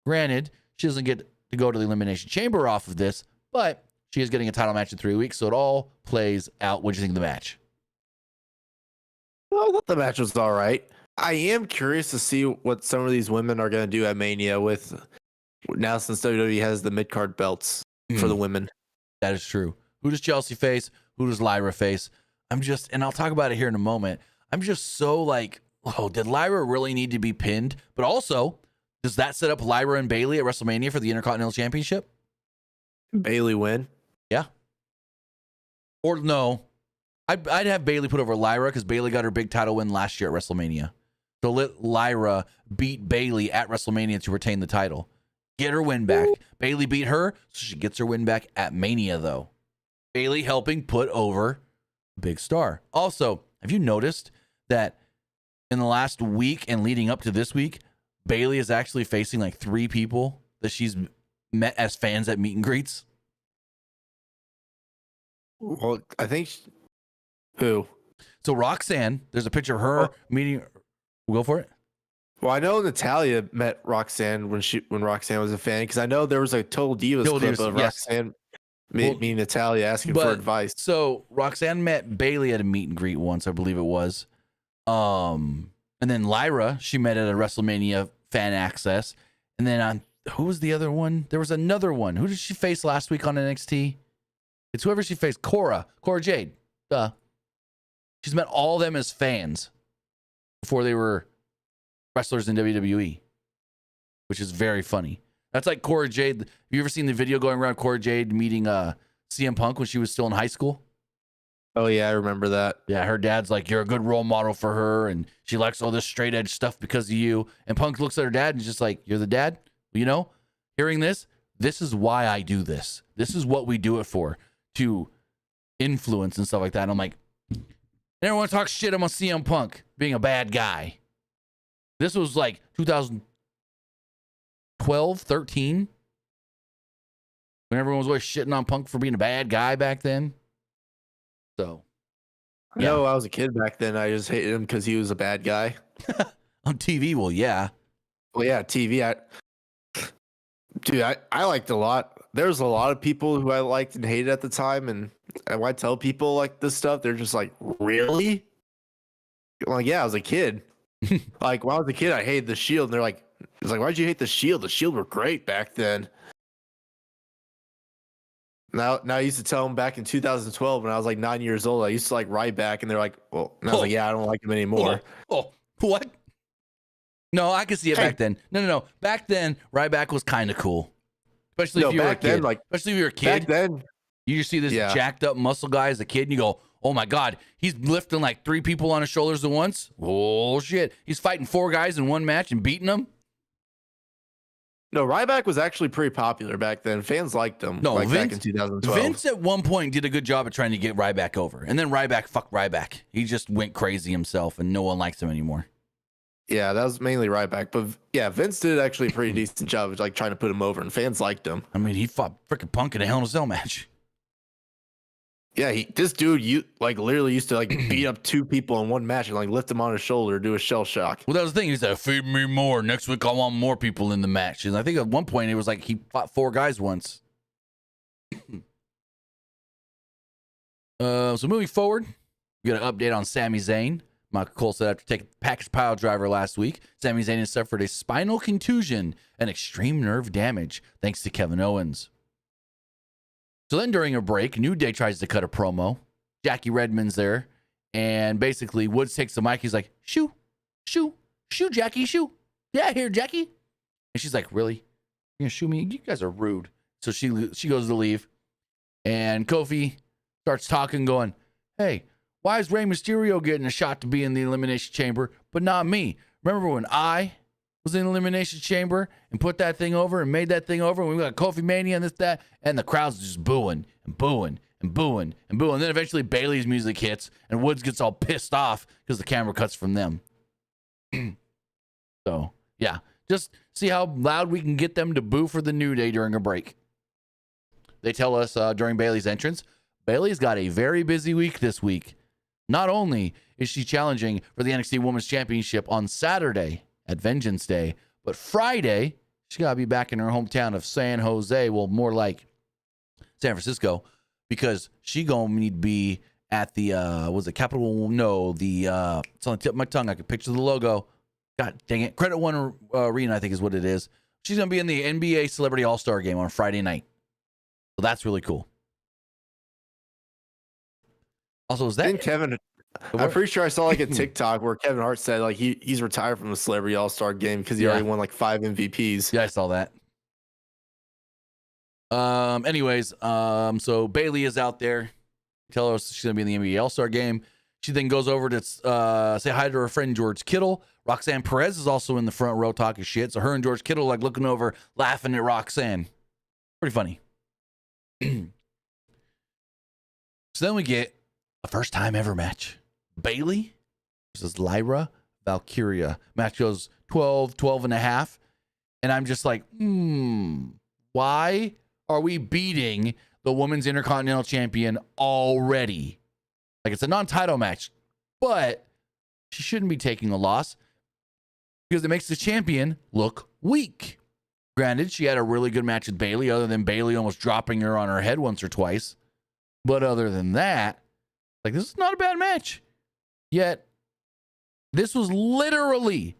Granted, she doesn't get to go to the Elimination Chamber off of this, but she is getting a title match in 3 weeks, so it all plays out. What do you think of the match? I thought the match was all right. I am curious to see what some of these women are going to do at Mania with now since WWE has the mid-card belts for the women. That is true. Who does Chelsea face? Who does Lyra face? And I'll talk about it here in a moment. I'm just so like, oh, did Lyra really need to be pinned? But also, does that set up Lyra and Bayley at WrestleMania for the Intercontinental Championship? Bayley win? Yeah. Or no. I'd have Bayley put over Lyra because Bayley got her big title win last year at WrestleMania. So let Lyra beat Bayley at WrestleMania to retain the title. Get her win back. Bayley beat her, so she gets her win back at Mania, though. Bayley helping put over Big Star. Also, have you noticed that in the last week and leading up to this week, Bayley is actually facing like 3 people that she's met as fans at meet and greets? Well, I think who? So Roxanne, there's a picture of her meeting. We'll go for it. Well, I know Natalia met Roxanne when Roxanne was a fan, because I know there was a Total Divas Total clip Divas, of yes. Roxanne Well, meeting Natalia asking for advice. So Roxanne met Bailey at a meet and greet once, I believe it was. And then Lyra, she met at a WrestleMania fan access. And then who was the other one? There was another one. Who did she face last week on NXT? It's whoever she faced. Cora Jade. Duh. She's met all of them as fans before they were wrestlers in WWE, which is very funny. That's like Cora Jade. Have you ever seen the video going around Cora Jade meeting CM Punk when she was still in high school? Oh, yeah, I remember that. Yeah, her dad's like, you're a good role model for her, and she likes all this straight edge stuff because of you. And Punk looks at her dad and is just like, you're the dad? You know, hearing this is why I do this. This is what we do it for, to influence and stuff like that. And I'm like, I never want to talk shit about CM Punk being a bad guy. This was like 2012, 13, when everyone was always shitting on Punk for being a bad guy back then. So, I know I was a kid back then. I just hated him because he was a bad guy. On TV, well, yeah. Well, yeah, TV. Dude, I liked a lot. There's a lot of people who I liked and hated at the time. And when I tell people like this stuff, they're just like, really? I'm like, yeah, I was a kid. Like, when I was a kid, I hated the Shield. And they're like, it's like, why'd you hate the Shield? The Shield were great back then. Now I used to tell them back in 2012 when I was like 9 years old, I used to like Ryback, and they're like, well, and I was like, yeah, I don't like him anymore. Oh, what? No, I could see it back then. No. Back then, Ryback was kind of cool. Especially if you were a kid. Especially if you were a kid. Back then, you just see this jacked up muscle guy as a kid, and you go, oh my God, he's lifting like 3 people on his shoulders at once. Oh shit. He's fighting 4 guys in one match and beating them. No, Ryback was actually pretty popular back then. Fans liked him. No, like Vince, back in 2012. Vince at one point did a good job of trying to get Ryback over. And then fuck Ryback. He just went crazy himself, and no one likes him anymore. Yeah, that was mainly Ryback. But yeah, Vince did actually a pretty decent job of like trying to put him over, and fans liked him. I mean, he fought freaking Punk in a Hell in a Cell match. Yeah, this dude literally used to like beat up 2 people in one match and like lift them on his shoulder, do a shell shock. Well, that was the thing. He said, feed me more. Next week, I want more people in the match. And I think at one point, it was like he fought 4 guys once. So moving forward, we got an update on Sami Zayn. Michael Cole said after taking package pile driver last week, Sami Zayn has suffered a spinal contusion and extreme nerve damage thanks to Kevin Owens. So then during a break, New Day tries to cut a promo. Jackie Redmond's there. And basically, Woods takes the mic. He's like, shoo, Jackie, shoo. Yeah, here, Jackie. And she's like, really? You're going to shoo me? You guys are rude. So she goes to leave. And Kofi starts talking, going, hey, why is Rey Mysterio getting a shot to be in the Elimination Chamber, but not me? Remember when I was in the Elimination Chamber and put that thing over and made that thing over, and we got Kofi Mania and that, and the crowd's just booing and booing and booing and booing. And then eventually Bailey's music hits and Woods gets all pissed off because the camera cuts from them. So, yeah, just see how loud we can get them to boo for the New Day during a break. They tell us during Bailey's entrance, Bailey's got a very busy week this week. Not only is she challenging for the NXT Women's Championship on Saturday at Vengeance Day, but Friday, she got to be back in her hometown of San Jose. Well, more like San Francisco, because she going to need to be at the, was it Capital? No, it's on the tip of my tongue. I can picture the logo. God dang it. Credit One Arena, I think is what it is. She's going to be in the NBA Celebrity All-Star Game on Friday night. So that's really cool. Also, is that Kevin? I'm pretty sure I saw like a TikTok where Kevin Hart said like he's retired from the Celebrity All-Star Game because he already won like 5 MVPs. Yeah, I saw that. Anyways, so Bailey is out there. Tell us she's gonna be in the NBA All-Star Game. She then goes over to say hi to her friend George Kittle. Roxanne Perez is also in the front row talking shit. So her and George Kittle like looking over, laughing at Roxanne. Pretty funny. So then we get a first time ever match. Bailey versus Lyra Valkyria. Match goes 12 and a half. And I'm just like, why are we beating the Women's Intercontinental Champion already? Like, it's a non-title match, but she shouldn't be taking a loss. because it makes the champion look weak. Granted, she had a really good match with Bayley, other than Bayley almost dropping her on her head once or twice. But other than that, like, this is not a bad match. Yet, this was literally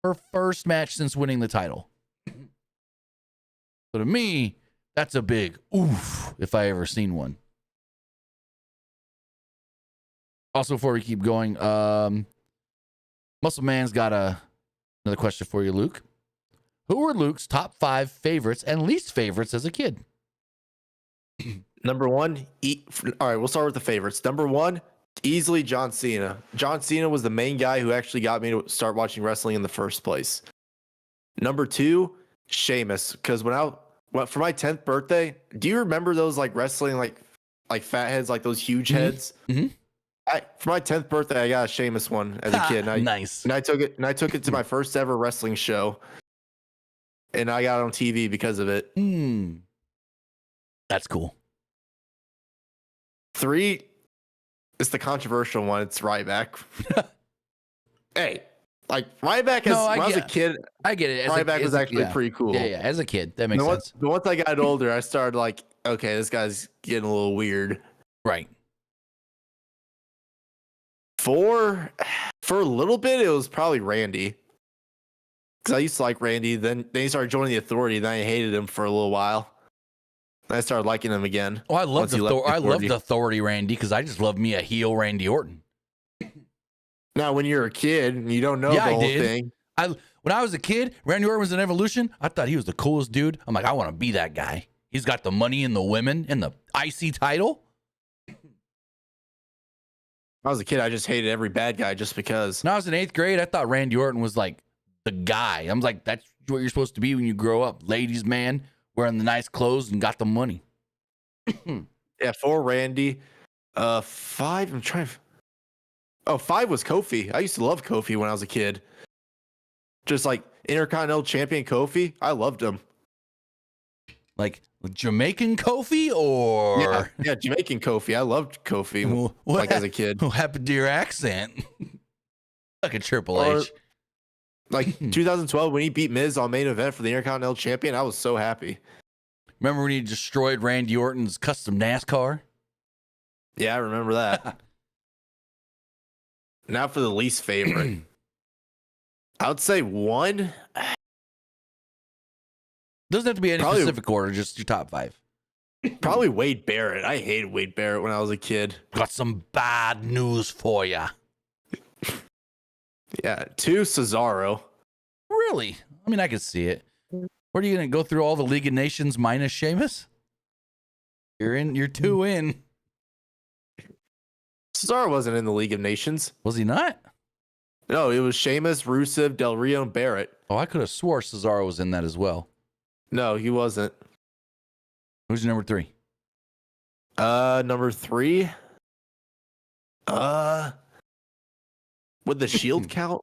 her first match since winning the title. So to me, that's a big oof if I ever seen one. Also, before we keep going, Muscle Man's got another question for you, Luke. Who were Luke's top 5 favorites and least favorites as a kid? Number one, all right, we'll start with the favorites. Number one, easily John Cena. John Cena was the main guy who actually got me to start watching wrestling in the first place. Number two, Sheamus. Because for my 10th birthday, do you remember those like wrestling like fat heads, like those huge heads? Mm-hmm. For my 10th birthday, I got a Sheamus one as a kid. Nice. And I took it to my first ever wrestling show. And I got it on TV because of it. That's cool. 3, it's the controversial one. It's Ryback. Hey, like Ryback when I was a kid, I get it. Ryback was actually pretty cool. Yeah, as a kid, that makes sense. But once I got older, I started like, okay, this guy's getting a little weird. Right. 4, for a little bit, it was probably Randy. Because I used to like Randy. Then he started joining the Authority. Then I hated him for a little while. Then I started liking him again. Oh, I love the Authority Randy, because I just love me a heel Randy Orton. Now, when you're a kid and you don't know the whole thing. When I was a kid, Randy Orton was an Evolution. I thought he was the coolest dude. I'm like, I want to be that guy. He's got the money and the women and the IC title. When I was a kid, I just hated every bad guy just because. When I was in 8th grade, I thought Randy Orton was like the guy. I'm like, that's what you're supposed to be when you grow up. Ladies' man, wearing the nice clothes and got the money. Yeah, 4, Randy. 5, I'm trying to... Oh, 5 was Kofi. I used to love Kofi when I was a kid. Just like Intercontinental Champion Kofi. I loved him. Like Jamaican Kofi or... Yeah, Jamaican Kofi. I loved Kofi as a kid. What happened to your accent? Like a Triple H. Like 2012 when he beat Miz on main event for the Intercontinental Champion, I was so happy. Remember when he destroyed Randy Orton's custom NASCAR? Yeah, I remember that. Now for the least favorite. I would say 1. Doesn't have to be any specific order, just your top 5. Probably Wade Barrett. I hated Wade Barrett when I was a kid. Got some bad news for you. Yeah, 2, Cesaro. Really? I mean, I could see it. What are you going to go through all the League of Nations minus Sheamus? You're 2 in. Cesaro wasn't in the League of Nations. Was he not? No, it was Sheamus, Rusev, Del Rio, and Barrett. Oh, I could have swore Cesaro was in that as well. No, he wasn't. Who's your number 3? Number 3? Would the Shield count?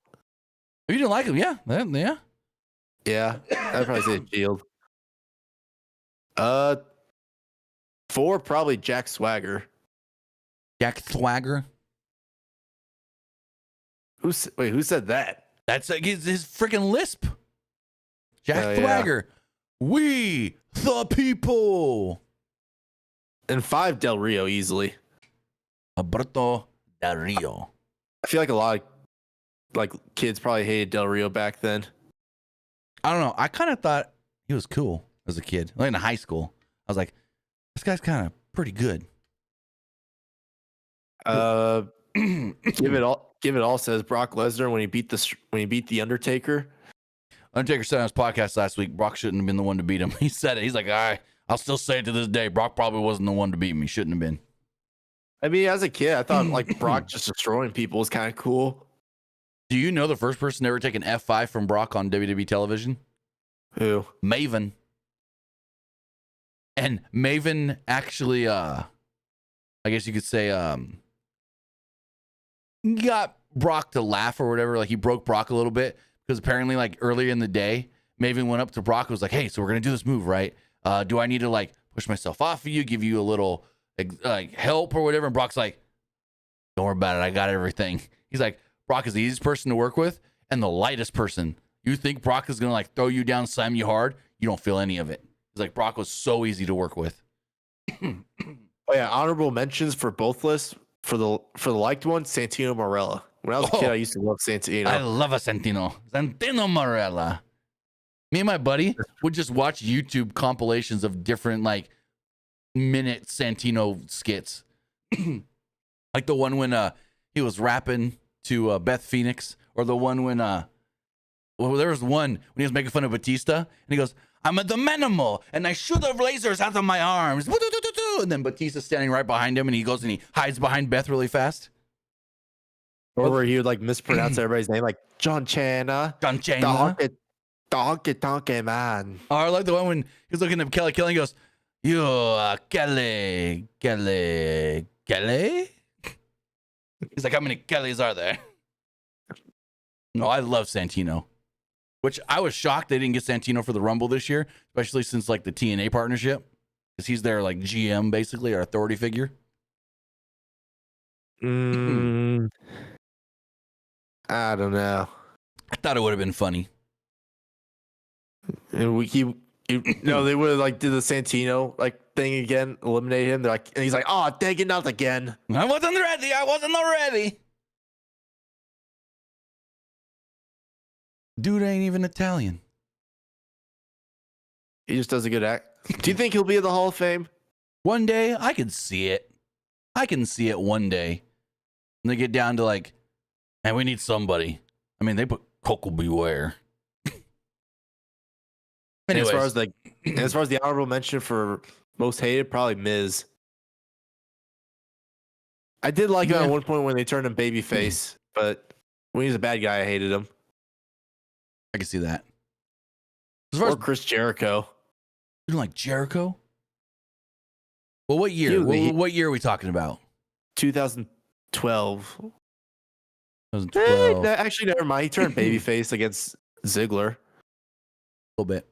If you didn't like him, yeah. Yeah. Yeah, I'd probably say Shield. 4, probably Jack Swagger. Jack Swagger? Who said that? That's his freaking lisp. Jack Yeah. Swagger. We the people. And 5, Del Rio easily. Alberto Del Rio. I feel like a lot of kids probably hated Del Rio back then. I don't know. I kind of thought he was cool as a kid. Like in high school, I was like, this guy's kind of pretty good. Give it all says Brock Lesnar when he beat the Undertaker. Undertaker said on his podcast last week, Brock shouldn't have been the one to beat him. He said it. He's like, I'll still say it to this day. Brock probably wasn't the one to beat me. Shouldn't have been. I mean, as a kid, I thought like Brock just destroying people was kind of cool. Do you know the first person to ever take an F5 from Brock on WWE television? Who? Maven. And Maven actually, I guess you could say, got Brock to laugh or whatever. Like he broke Brock a little bit because apparently like earlier in the day, Maven went up to Brock and was like, hey, so we're going to do this move, right? Do I need to like push myself off of you, give you a little like help or whatever? And Brock's like, don't worry about it. I got everything. He's like, Brock is the easiest person to work with. and the lightest person. You think Brock is going to like throw you down, slam you hard. You don't feel any of it. It's like Brock was so easy to work with. Oh yeah, honorable mentions for both lists. For the liked one, Santino Marella. When I was a kid, I used to love Santino. I love a Santino Marella. Me and my buddy would just watch YouTube compilations of different like minute Santino skits. Like the one when he was rapping to Beth Phoenix, or the one when well, there was one when he was making fun of Batista, and he goes, "I'm a Demanimal, and I shoot the lasers out of my arms." And then Batista's standing right behind him, and he goes and he hides behind Beth really fast. Or where he would like mispronounce everybody's name, like John Chandler. John Chandler. Donkey man. Or I like the one when he was looking at Kelly and he goes, "You Kelly. He's like, "How many Kellys are there?" No, I love Santino. Which I was shocked they didn't get Santino for the Rumble this year, especially since like the TNA partnership. Because he's their like GM basically, or authority figure. I don't know. I thought it would have been funny. And no, they would have like did the Santino like thing again, eliminate him. They're like, and he's like, "Oh, dang it, not again." I wasn't ready. Dude ain't even Italian. He just does a good act. Do you think he'll be in the Hall of Fame? One day, I can see it. One day. And they get down to like, man, we need somebody. I mean, they put Coco Beware. Anyways. As far as the honorable mention for most hated, probably Miz. I did like him at one point when they turned him babyface, but when he's a bad guy, I hated him. I can see that. Or Chris Jericho. You don't like Jericho? Well, what year? What year are we talking about? 2012. 2012. Actually, never mind. He turned babyface against Ziggler. A little bit.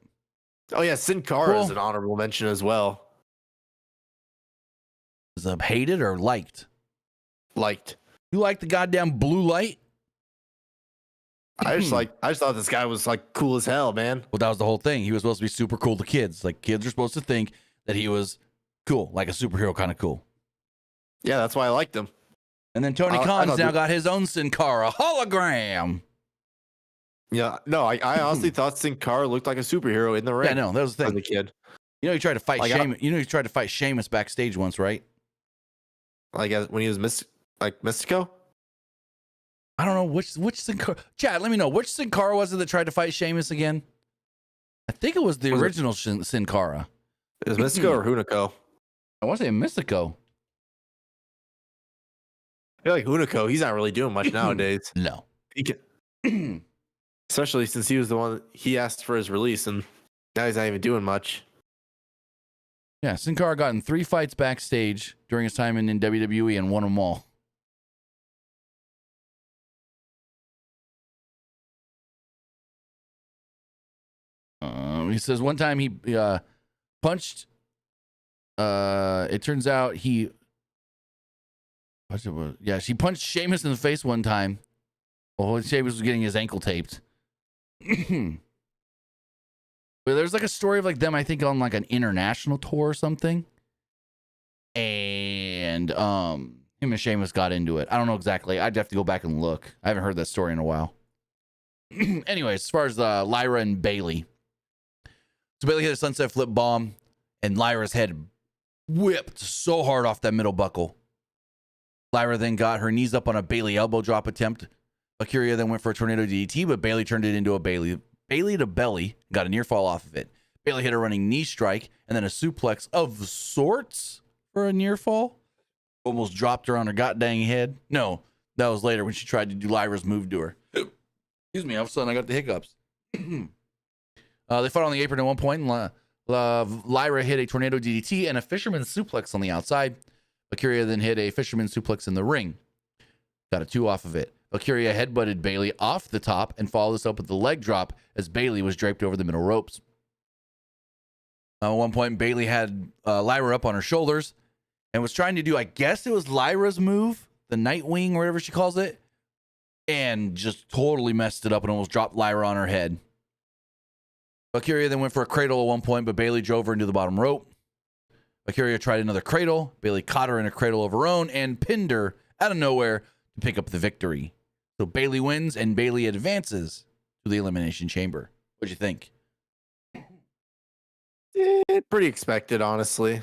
Oh yeah, Sin Cara is an honorable mention as well. Is it hated or liked? Liked. You like the goddamn blue light? I just thought this guy was like cool as hell, man. Well, that was the whole thing. He was supposed to be super cool to kids. Like kids are supposed to think that he was cool, like a superhero kind of cool. Yeah, that's why I liked him. And then Tony Khan's now got his own Sin Cara hologram. Yeah, no, I honestly thought Sin Cara looked like a superhero in the ring. Yeah, no, that was the thing. As a kid. You know, he tried to fight he tried to fight Sheamus backstage once, right? Like when he was Mystico? I don't know which Sin Cara. Chad, let me know which Sin Cara was it that tried to fight Sheamus again? I think it was the original Sin Cara. Is Mystico or Hunico? I want to say Mystico. I feel like Hunico, he's not really doing much nowadays. No. He can, especially since he was the one he asked for his release, and now he's not even doing much. Yeah, Sin Cara got in 3 fights backstage during his time in WWE and won them all. He says one time he punched. It turns out he. She punched Sheamus in the face one time. Well, Sheamus was getting his ankle taped. But there's like a story of like them, I think, on like an international tour or something. And him and Sheamus got into it. I don't know exactly. I'd have to go back and look. I haven't heard that story in a while. Anyways, as far as Lyra and Bayley. So Bayley hit a sunset flip bomb, and Lyra's head whipped so hard off that middle buckle. Lyra then got her knees up on a Bayley elbow drop attempt. Valkyria then went for a tornado DDT, but Bayley turned it into a Bayley to belly, got a near fall off of it. Bayley hit a running knee strike, and then a suplex of sorts for a near fall. Almost dropped her on her goddamn head. No, that was later when she tried to do Lyra's move to her. Excuse me, all of a sudden I got the hiccups. They fought on the apron at one point, and Lyra hit a tornado DDT and a fisherman's suplex on the outside. Valkyria then hit a fisherman's suplex in the ring. Got a 2 off of it. Valkyria headbutted Bayley off the top and followed this up with the leg drop as Bayley was draped over the middle ropes. At one point, Bayley had Lyra up on her shoulders and was trying to do, I guess it was Lyra's move, the Nightwing or whatever she calls it, and just totally messed it up and almost dropped Lyra on her head. Valkyria then went for a cradle at one point, but Bayley drove her into the bottom rope. Valkyria tried another cradle. Bayley caught her in a cradle of her own and pinned her out of nowhere to pick up the victory. So Bayley wins and Bayley advances to the Elimination Chamber. What'd you think? Pretty expected, honestly.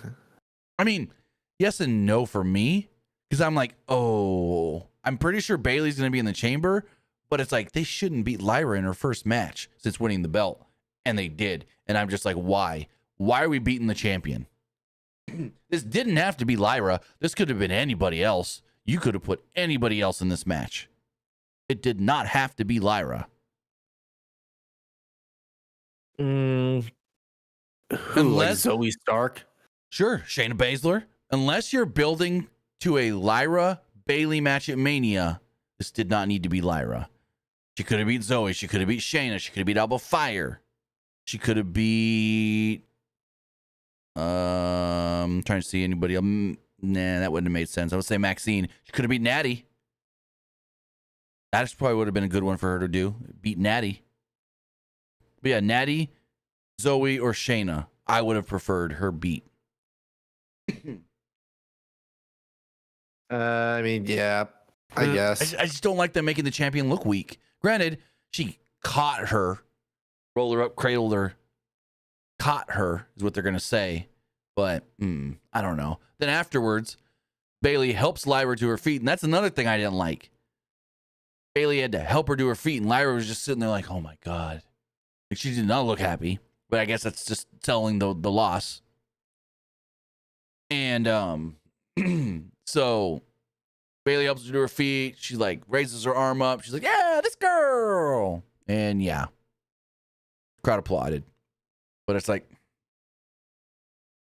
I mean, yes and no for me, because I'm like, oh, I'm pretty sure Bayley's going to be in the chamber, but it's like they shouldn't beat Lyra in her first match since winning the belt, and they did. And I'm just like, why? Why are we beating the champion? This didn't have to be Lyra. This could have been anybody else. You could have put anybody else in this match. It did not have to be Lyra. Like Zoe Stark? Sure, Shayna Baszler. Unless you're building to a Lyra Bayley match at Mania, this did not need to be Lyra. She could have beat Zoe. She could have beat Shayna. She could have beat Alba Fire. She could have beat. I'm trying to see anybody. Nah, that wouldn't have made sense. I would say Maxine. She could have beat Natty. That probably would have been a good one for her to do. Beat Natty. But yeah, Natty, Zoe, or Shayna. I would have preferred her beat. I mean, yeah, I guess. I just don't like them making the champion look weak. Granted, she caught her, rolled her up, cradled her, caught her is what they're going to say. But I don't know. Then afterwards, Bayley helps Lyra to her feet. And that's another thing I didn't like. Bayley had to help her to her feet. And Lyra was just sitting there like, oh my God. Like, she did not look happy. But I guess that's just telling the loss. And so Bayley helps her to her feet. She like raises her arm up. She's like, yeah, this girl. And yeah, crowd applauded. But it's like,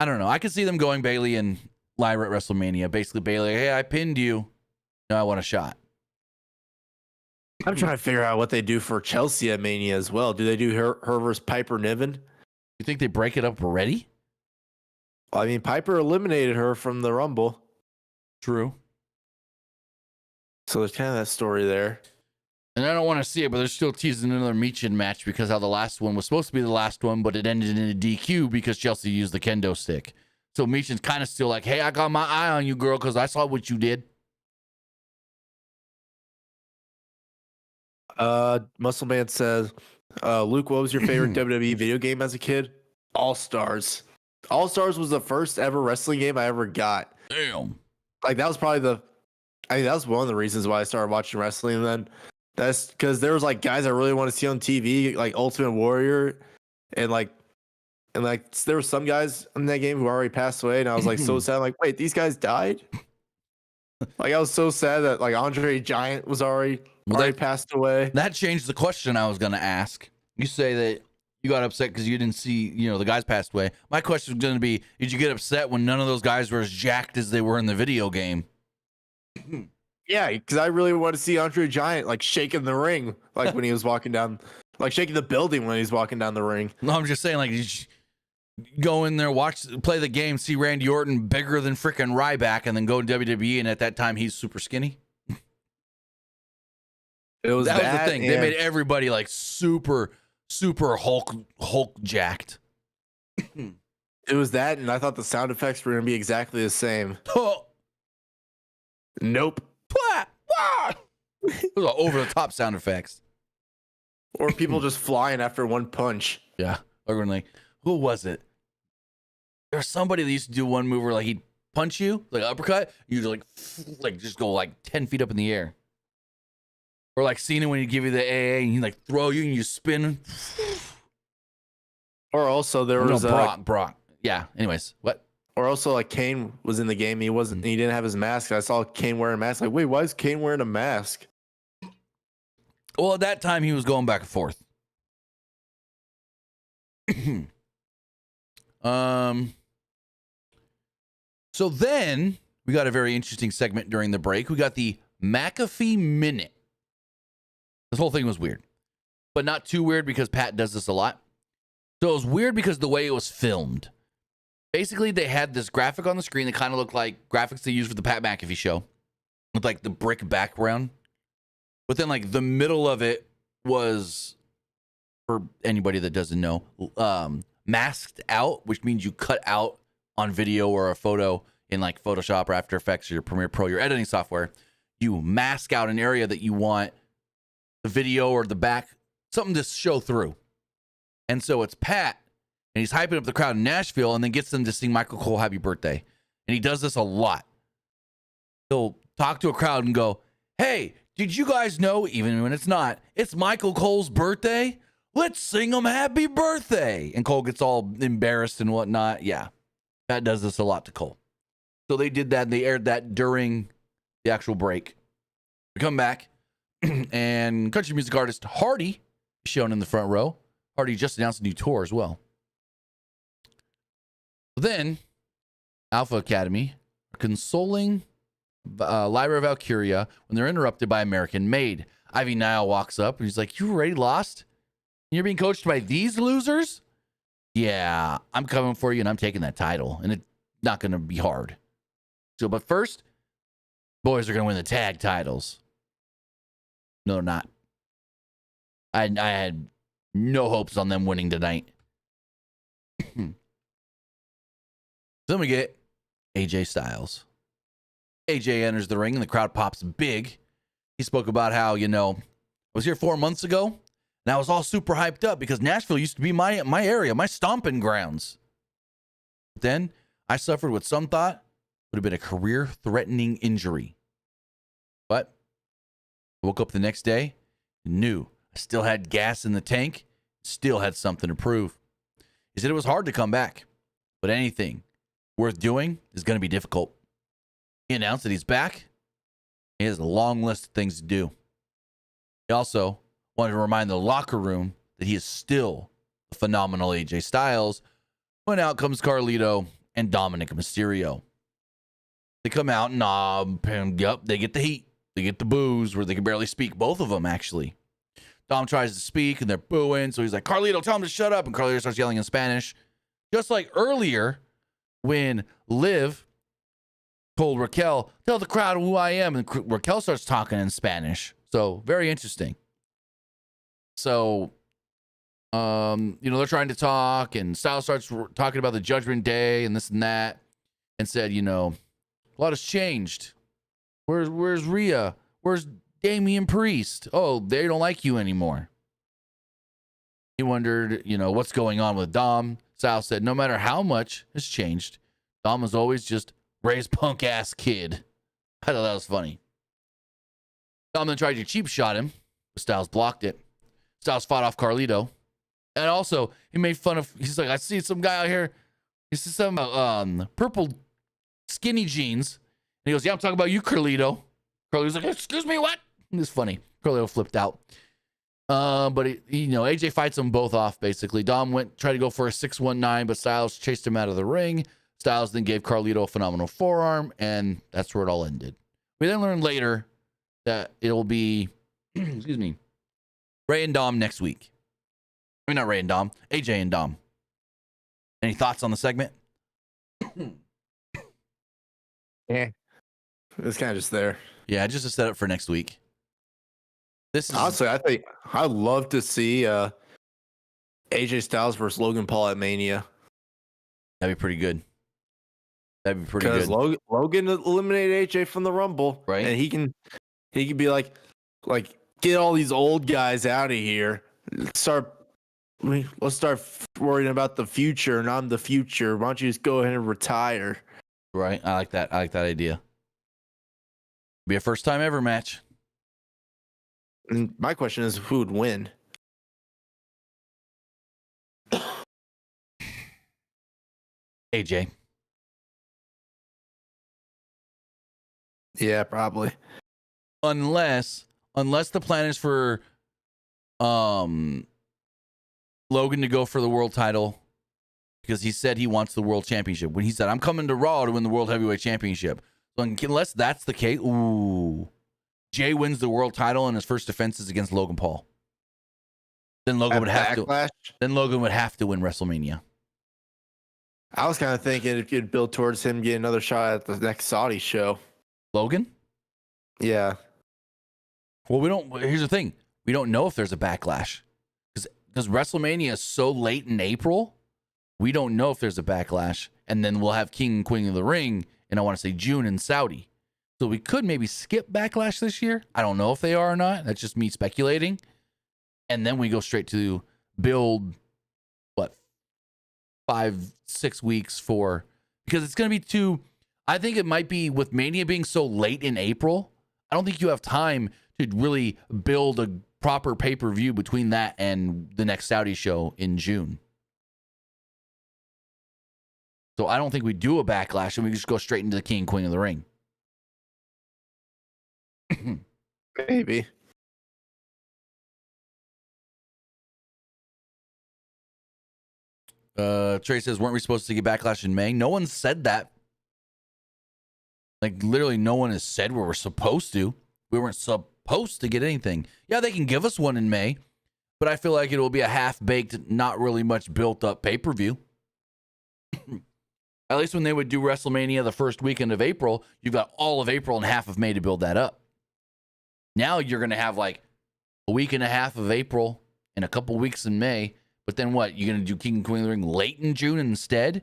I don't know. I could see them going Bayley and Lyra at WrestleMania. Basically, Bayley, hey, I pinned you. No, I want a shot. I'm trying to figure out what they do for Chelsea at Mania as well. Do they do her versus Piper Niven? You think they break it up already? Well, I mean, Piper eliminated her from the Rumble. True. So there's kind of that story there. And I don't want to see it, but they're still teasing another Michin match because how the last one was supposed to be the last one, but it ended in a DQ because Chelsea used the kendo stick. So Michin's kind of still like, hey, I got my eye on you, girl, because I saw what you did. Muscle Man says, Luke, what was your favorite WWE video game as a kid? All Stars. All Stars was the first ever wrestling game I ever got. Damn. Like, that was probably that was one of the reasons why I started watching wrestling. And then that's because there was like guys I really want to see on TV, like Ultimate Warrior, and there were some guys in that game who already passed away, and I was like so sad. I'm like, wait, these guys died? Like, I was so sad that like Andre Giant was already passed away. That changed the question I was going to ask. You say that you got upset because you didn't see, the guys passed away. My question was going to be, did you get upset when none of those guys were as jacked as they were in the video game? Yeah, because I really want to see Andre Giant like shaking the ring, like when he was walking down, like shaking the building when he was walking down the ring. No, I'm just saying, like, did you go in there, play the game, see Randy Orton bigger than freaking Ryback, and then go to WWE, and at that time he's super skinny? That was the thing. They made everybody like super Hulk jacked. It was that, and I thought the sound effects were gonna be exactly the same. Nope. Those are over the top sound effects. Or people just flying after one punch. Yeah. Or when like, who was it? There was somebody that used to do one move where like he'd punch you, like uppercut, you'd like just go like 10 feet up in the air. Or like Cena when he'd give you the AA and he'd like throw you and you spin. Or also there was Brock. Yeah. Anyways, what? Or also like Kane was in the game. He didn't have his mask. I saw Kane wearing a mask. Like, wait, why is Kane wearing a mask? Well, at that time he was going back and forth. So then we got a very interesting segment during the break. We got the McAfee Minute. This whole thing was weird, but not too weird because Pat does this a lot. So it was weird because the way it was filmed. Basically, they had this graphic on the screen that kind of looked like graphics they used for the Pat McAfee show with like the brick background. But then like the middle of it was, for anybody that doesn't know, masked out, which means you cut out on video or a photo in like Photoshop or After Effects or your Premiere Pro, your editing software. You mask out an area that you want the video or the back, something to show through. And so it's Pat, and he's hyping up the crowd in Nashville and then gets them to sing Michael Cole Happy Birthday. And he does this a lot. He'll talk to a crowd and go, hey, did you guys know, even when it's not, it's Michael Cole's birthday? Let's sing him happy birthday. And Cole gets all embarrassed and whatnot. Yeah, Pat does this a lot to Cole. So they did that, and they aired that during the actual break. We come back, and country music artist Hardy is shown in the front row. Hardy just announced a new tour as well. Then, Alpha Academy are consoling Lyra Valkyria when they're interrupted by American Made. Ivy Nile walks up, and he's like, you already lost? You're being coached by these losers? Yeah, I'm coming for you, and I'm taking that title, and it's not going to be hard. So, but first, boys are going to win the tag titles. No, they're not. I had no hopes on them winning tonight. Then we get AJ Styles. AJ enters the ring, and the crowd pops big. He spoke about how, I was here 4 months ago, and I was all super hyped up because Nashville used to be my area, my stomping grounds. But then I suffered what some thought would have been a career-threatening injury. But I woke up the next day and knew I still had gas in the tank, still had something to prove. He said it was hard to come back, but anything worth doing is going to be difficult. He announced that he's back. He has a long list of things to do. He also wanted to remind the locker room that he is still a phenomenal AJ Styles when out comes Carlito and Dominic Mysterio. They come out and they get the heat. They get the boos where they can barely speak. Both of them, actually. Dom tries to speak, and they're booing. So he's like, Carlito, tell him to shut up. And Carlito starts yelling in Spanish. Just like earlier when Liv told Raquel, tell the crowd who I am. And Raquel starts talking in Spanish. So very interesting. So, they're trying to talk. And Styles starts talking about the Judgment Day and this and that. And said, a lot has changed. Where's Rhea? Where's Damian Priest? Oh, they don't like you anymore. He wondered, what's going on with Dom. Sal said, no matter how much has changed, Dom was always just Ray's punk ass kid. I thought that was funny. Dom then tried to cheap shot him, but Styles blocked it. Styles fought off Carlito. And also, he made fun of, he's like, I see some guy out here. He says something about purple skinny jeans. And he goes, yeah, I'm talking about you, Carlito. Carlito's like, excuse me, what? It's funny. Carlito flipped out. But AJ fights them both off, basically. Dom tried to go for a 619, but Styles chased him out of the ring. Styles then gave Carlito a phenomenal forearm, and that's where it all ended. We then learned later that it'll be, excuse me, Ray and Dom next week. I mean, not Ray and Dom, AJ and Dom. Any thoughts on the segment? Yeah. It's kind of just there. Yeah, just a setup for next week. This is Honestly, I think I'd love to see AJ Styles versus Logan Paul at Mania. that'd be pretty good. That'd be pretty good. Because Logan eliminated AJ from the Rumble, Right. And he can be like get all these old guys out of here. Let's start worrying about the future, and I'm the future. Why don't you just go ahead and retire? Right. I like that. I like that idea. Be a first time ever match. And my question is, who would win? AJ. Yeah, probably. Unless the plan is for Logan to go for the world title, because he said he wants the world championship. When he said, I'm coming to Raw to win the world heavyweight championship. So unless that's the case, Jay wins the world title and his first defense is against Logan Paul. Then Logan would have to. Then Logan would have to win WrestleMania. I was kind of thinking if you'd build towards him getting another shot at the next Saudi show. Logan? Yeah. Well, we don't. Here's the thing: we don't know if there's a backlash because WrestleMania is so late in April. We don't know if there's a backlash, and then we'll have King and Queen of the Ring, and I want to say June in Saudi. So we could maybe skip backlash this year. I don't know if they are or not. That's just me speculating. And then we go straight to build 5-6 weeks for, because it's going to be too. I think it might be with Mania being so late in April. I don't think you have time to really build a proper pay-per-view between that and the next Saudi show in June. So I don't think we do a backlash and we just go straight into the King and Queen of the Ring. Maybe. Trey says, weren't we supposed to get backlash in May? No one said that. Like, literally, no one has said we were supposed to. We weren't supposed to get anything. Yeah, they can give us one in May, but I feel like it will be a half-baked, not really much built-up pay-per-view. At least when they would do WrestleMania the first weekend of April, you've got all of April and half of May to build that up. Now you're going to have like a week and a half of April and a couple weeks in May. But then what? You're going to do King and Queen of the Ring late in June instead?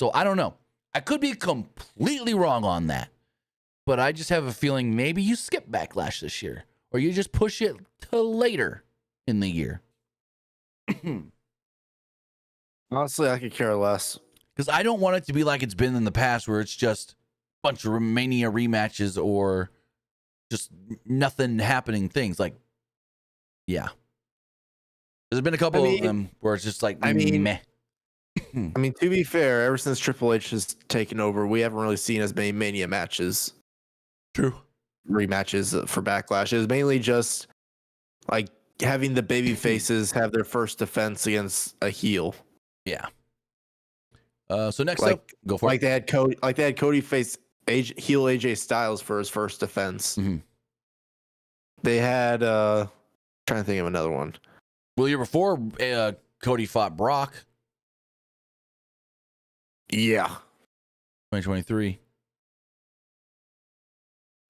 So I don't know. I could be completely wrong on that. But I just have a feeling maybe you skip Backlash this year. Or you just push it to later in the year. Honestly, I could care less. Because I don't want it to be like it's been in the past where it's just a bunch of Mania rematches or just nothing happening things. Like, yeah. There's been a couple of them where it's just like, meh. I mean, to be fair, ever since Triple H has taken over, we haven't really seen as many Mania matches. True. Rematches for Backlash. It was mainly just like having the baby faces have their first defense against a heel. Yeah. So next up, go for it. They had Cody face heel AJ Styles for his first defense. Mm-hmm. They had trying to think of another one. Well, year before, Cody fought Brock. Yeah. 2023.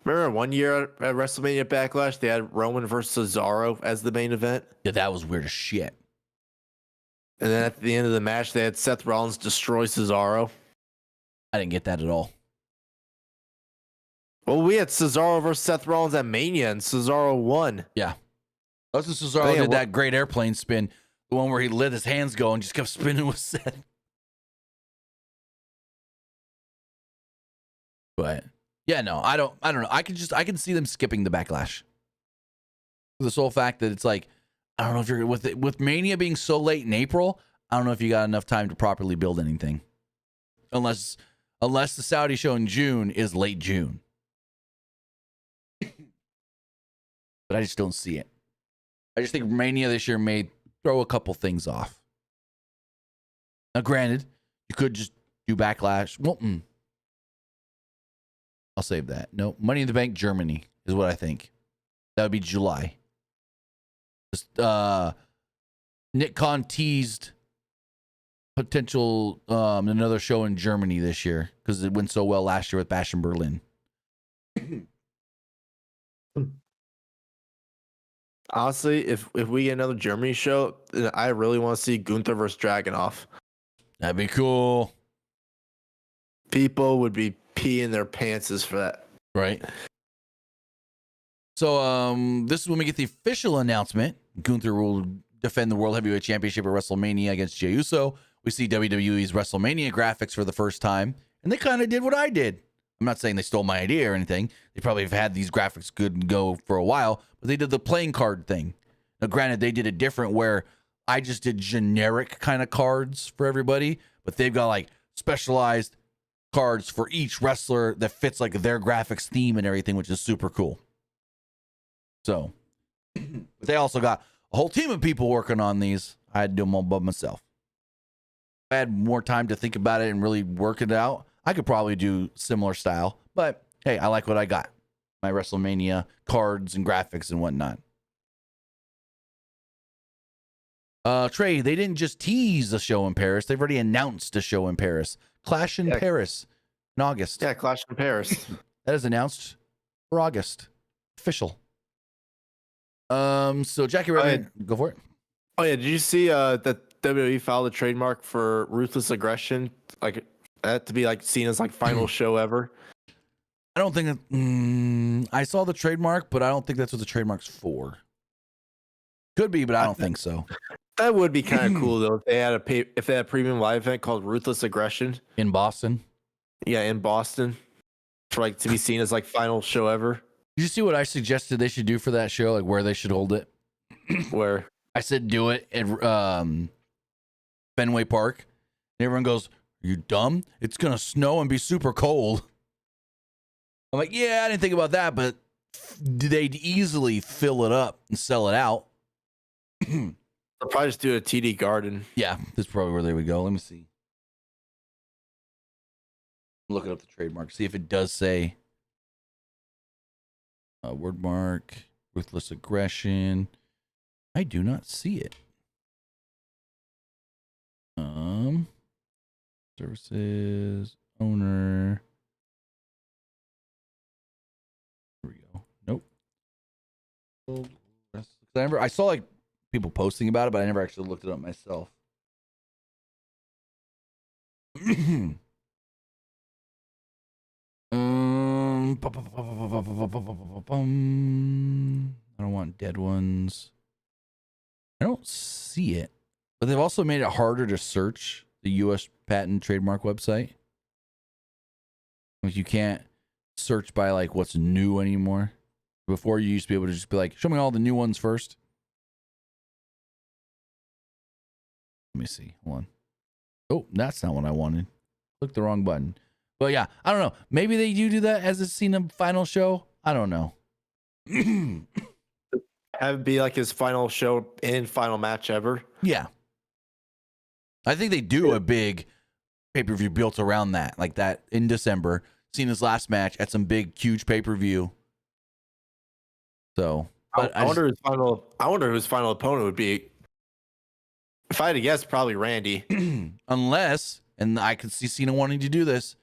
Remember one year at WrestleMania Backlash, they had Roman versus Cesaro as the main event? Yeah, that was weird as shit. And then at the end of the match, they had Seth Rollins destroy Cesaro. I didn't get that at all. Well, we had Cesaro versus Seth Rollins at Mania, and Cesaro won. Yeah. That's when Cesaro did that great airplane spin, the one where he let his hands go and just kept spinning with Seth. But yeah, no, I don't know. I can see them skipping the Backlash. For the sole fact that it's like, I don't know if you're with Mania being so late in April, I don't know if you got enough time to properly build anything. Unless the Saudi show in June is late June. But I just don't see it. I just think Mania this year may throw a couple things off. Now, granted, you could just do Backlash. Well, I'll save that. No, Money in the Bank Germany is what I think. That would be July. Just, Nick Khan teased potential another show in Germany this year because it went so well last year with Bash in Berlin. Honestly, if we get another Germany show, I really want to see Gunther versus Dragunov. That'd be cool. People would be peeing their pantses for that. Right. So this is when we get the official announcement. Gunther will defend the World Heavyweight Championship at WrestleMania against Jey Uso. We see WWE's WrestleMania graphics for the first time, and they kind of did what I did. I'm not saying they stole my idea or anything. They probably have had these graphics good and go for a while, but they did the playing card thing. Now, granted, they did it different where I just did generic kind of cards for everybody, but they've got like specialized cards for each wrestler that fits like their graphics theme and everything, which is super cool. So, but they also got a whole team of people working on these. I had to do them all by myself. If I had more time to think about it and really work it out, I could probably do similar style, but hey, I like what I got. My WrestleMania cards and graphics and whatnot. Trey, they didn't just tease a show in Paris. They've already announced a show in Paris. Clash in Paris in August. Yeah, Clash in Paris. That is announced for August. Official. So Jackie Redmond, go for it. Oh yeah, did you see that WWE filed a trademark for ruthless aggression, like that to be like seen as like final show ever? I don't think that, I saw the trademark, but I don't think that's what the trademark's for. Could be, but I don't think so. That would be kind of cool though if they had a premium live event called Ruthless Aggression. In Boston. Yeah, in Boston, for like to be seen as like final show ever. Did you see what I suggested they should do for that show? Like where they should hold it? Where I said do it at Fenway Park. And everyone goes, "Are you dumb? It's gonna snow and be super cold." I'm like, yeah, I didn't think about that, but they'd easily fill it up and sell it out. they'll probably just do a TD Garden. Yeah, that's probably where they would go. Let me see. Look up the trademark. See if it does say word mark, ruthless aggression. I do not see it. Services, owner. Here we go. Nope. I saw like people posting about it, but I never actually looked it up myself. I don't want dead ones. I don't see it, but they've also made it harder to search the U.S. patent trademark website. Like you can't search by like what's new anymore. Before you used to be able to just be like, show me all the new ones first. Let me see. Hold on. Oh, that's not what I wanted. Click the wrong button. But yeah, I don't know. Maybe they do that as a Cena final show. I don't know. Have it be like his final show and final match ever. Yeah. I think they do a big pay-per-view built around that. Like that in December. Cena's last match at some big, huge pay-per-view. So, but I wonder whose final opponent would be. If I had to guess, probably Randy. Unless, and I could see Cena wanting to do this,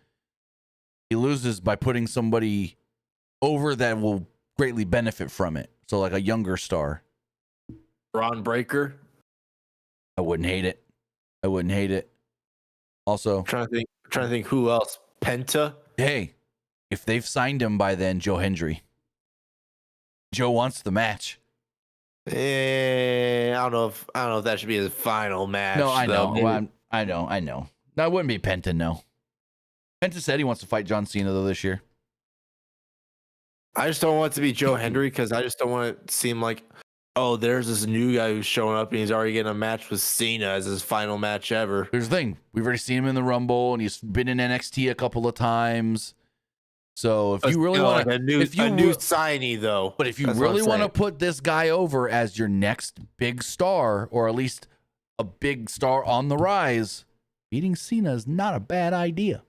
he loses by putting somebody over that will greatly benefit from it. So like a younger star. Bron Breakker. I wouldn't hate it. Also, Trying to think who else. Penta. Hey, if they've signed him by then, Joe Hendry. Joe wants the match. I don't know if that should be his final match. No, I know. Though. Well, I know. That wouldn't be Penta, no. Penta said he wants to fight John Cena though this year. I just don't want it to be Joe Hendry because I just don't want it to seem like, oh, there's this new guy who's showing up and he's already getting a match with Cena as his final match ever. Here's the thing. We've already seen him in the Rumble and he's been in NXT a couple of times. So if you really want like a new signee though. But if you really want to put this guy over as your next big star, or at least a big star on the rise, beating Cena is not a bad idea.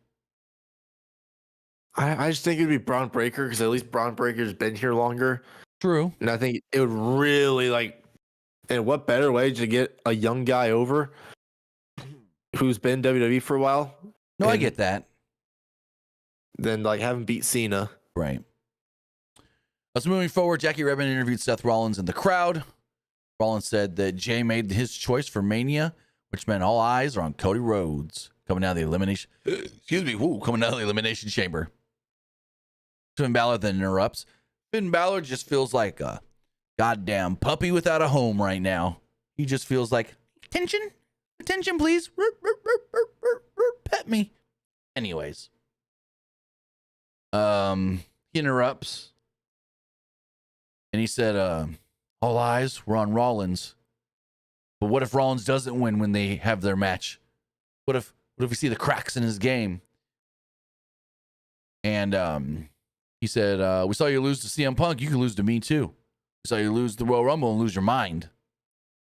I just think it'd be Bron Breakker because at least Bron Breakker's been here longer. True. And I think it would really like, and what better way to get a young guy over who's been WWE for a while? No, I get that. Then like have him beat Cena. Right. Let's moving forward. Jackie Redmond interviewed Seth Rollins in the crowd. Rollins said that Jay made his choice for Mania, which meant all eyes are on Cody Rhodes coming out of the elimination. Coming out of the elimination chamber. Finn Balor then interrupts. Finn Balor just feels like a goddamn puppy without a home right now. He just feels like attention, please. Pet me. Anyways. He interrupts and he said, all eyes were on Rollins. But what if Rollins doesn't win when they have their match? What if we see the cracks in his game? And he said, we saw you lose to CM Punk. You can lose to me too. We saw you lose the Royal Rumble and lose your mind.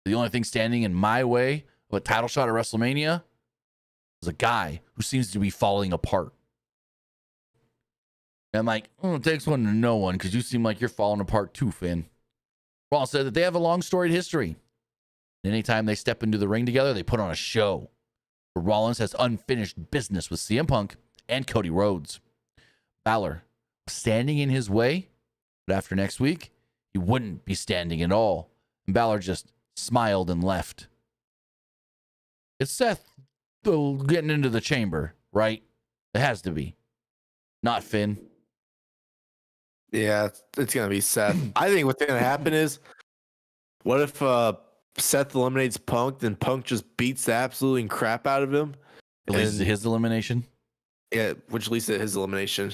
The only thing standing in my way of a title shot at WrestleMania is a guy who seems to be falling apart. And I'm like, it takes one to know one because you seem like you're falling apart too, Finn. Rollins said that they have a long storied history. And anytime they step into the ring together, they put on a show. But Rollins has unfinished business with CM Punk and Cody Rhodes. Balor was standing in his way, but after next week, he wouldn't be standing at all. And Balor just smiled and left. It's Seth getting into the chamber, right? It has to be. Not Finn. Yeah, it's going to be Seth. I think what's going to happen is, what if Seth eliminates Punk, then Punk just beats the absolute crap out of him? At least his elimination? Yeah, which leads to his elimination.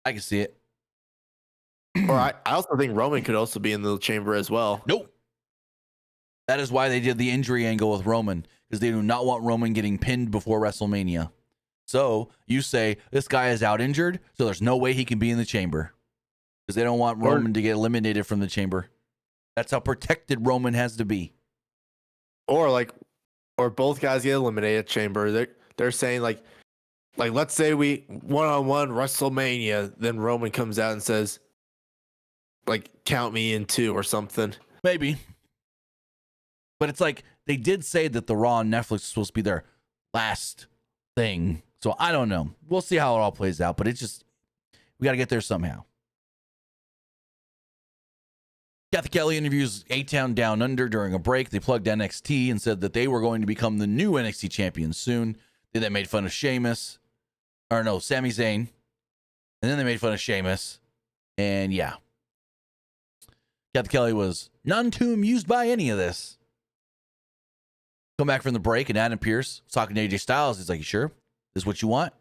I can see it. Or I also think Roman could also be in the chamber as well. Nope. That is why they did the injury angle with Roman, because they do not want Roman getting pinned before WrestleMania. So you say this guy is out injured, so there's no way he can be in the chamber, because they don't want Roman to get eliminated from the chamber. That's how protected Roman has to be. Or both guys get eliminated chamber. They're saying like let's say we 1-on-1 WrestleMania, then Roman comes out and says, like, count me in 2 or something. Maybe. But it's like they did say that the Raw on Netflix is supposed to be their last thing. So I don't know. We'll see how it all plays out. But it's just, we got to get there somehow. Kathy Kelly interviews A-Town Down Under during a break. They plugged NXT and said that they were going to become the new NXT champions soon. Then they made fun of Sami Zayn. And then they made fun of Sheamus. And yeah. Kathy Kelly was none too amused by any of this. Come back from the break, and Adam Pearce was talking to AJ Styles. He's like, you sure? This is what you want?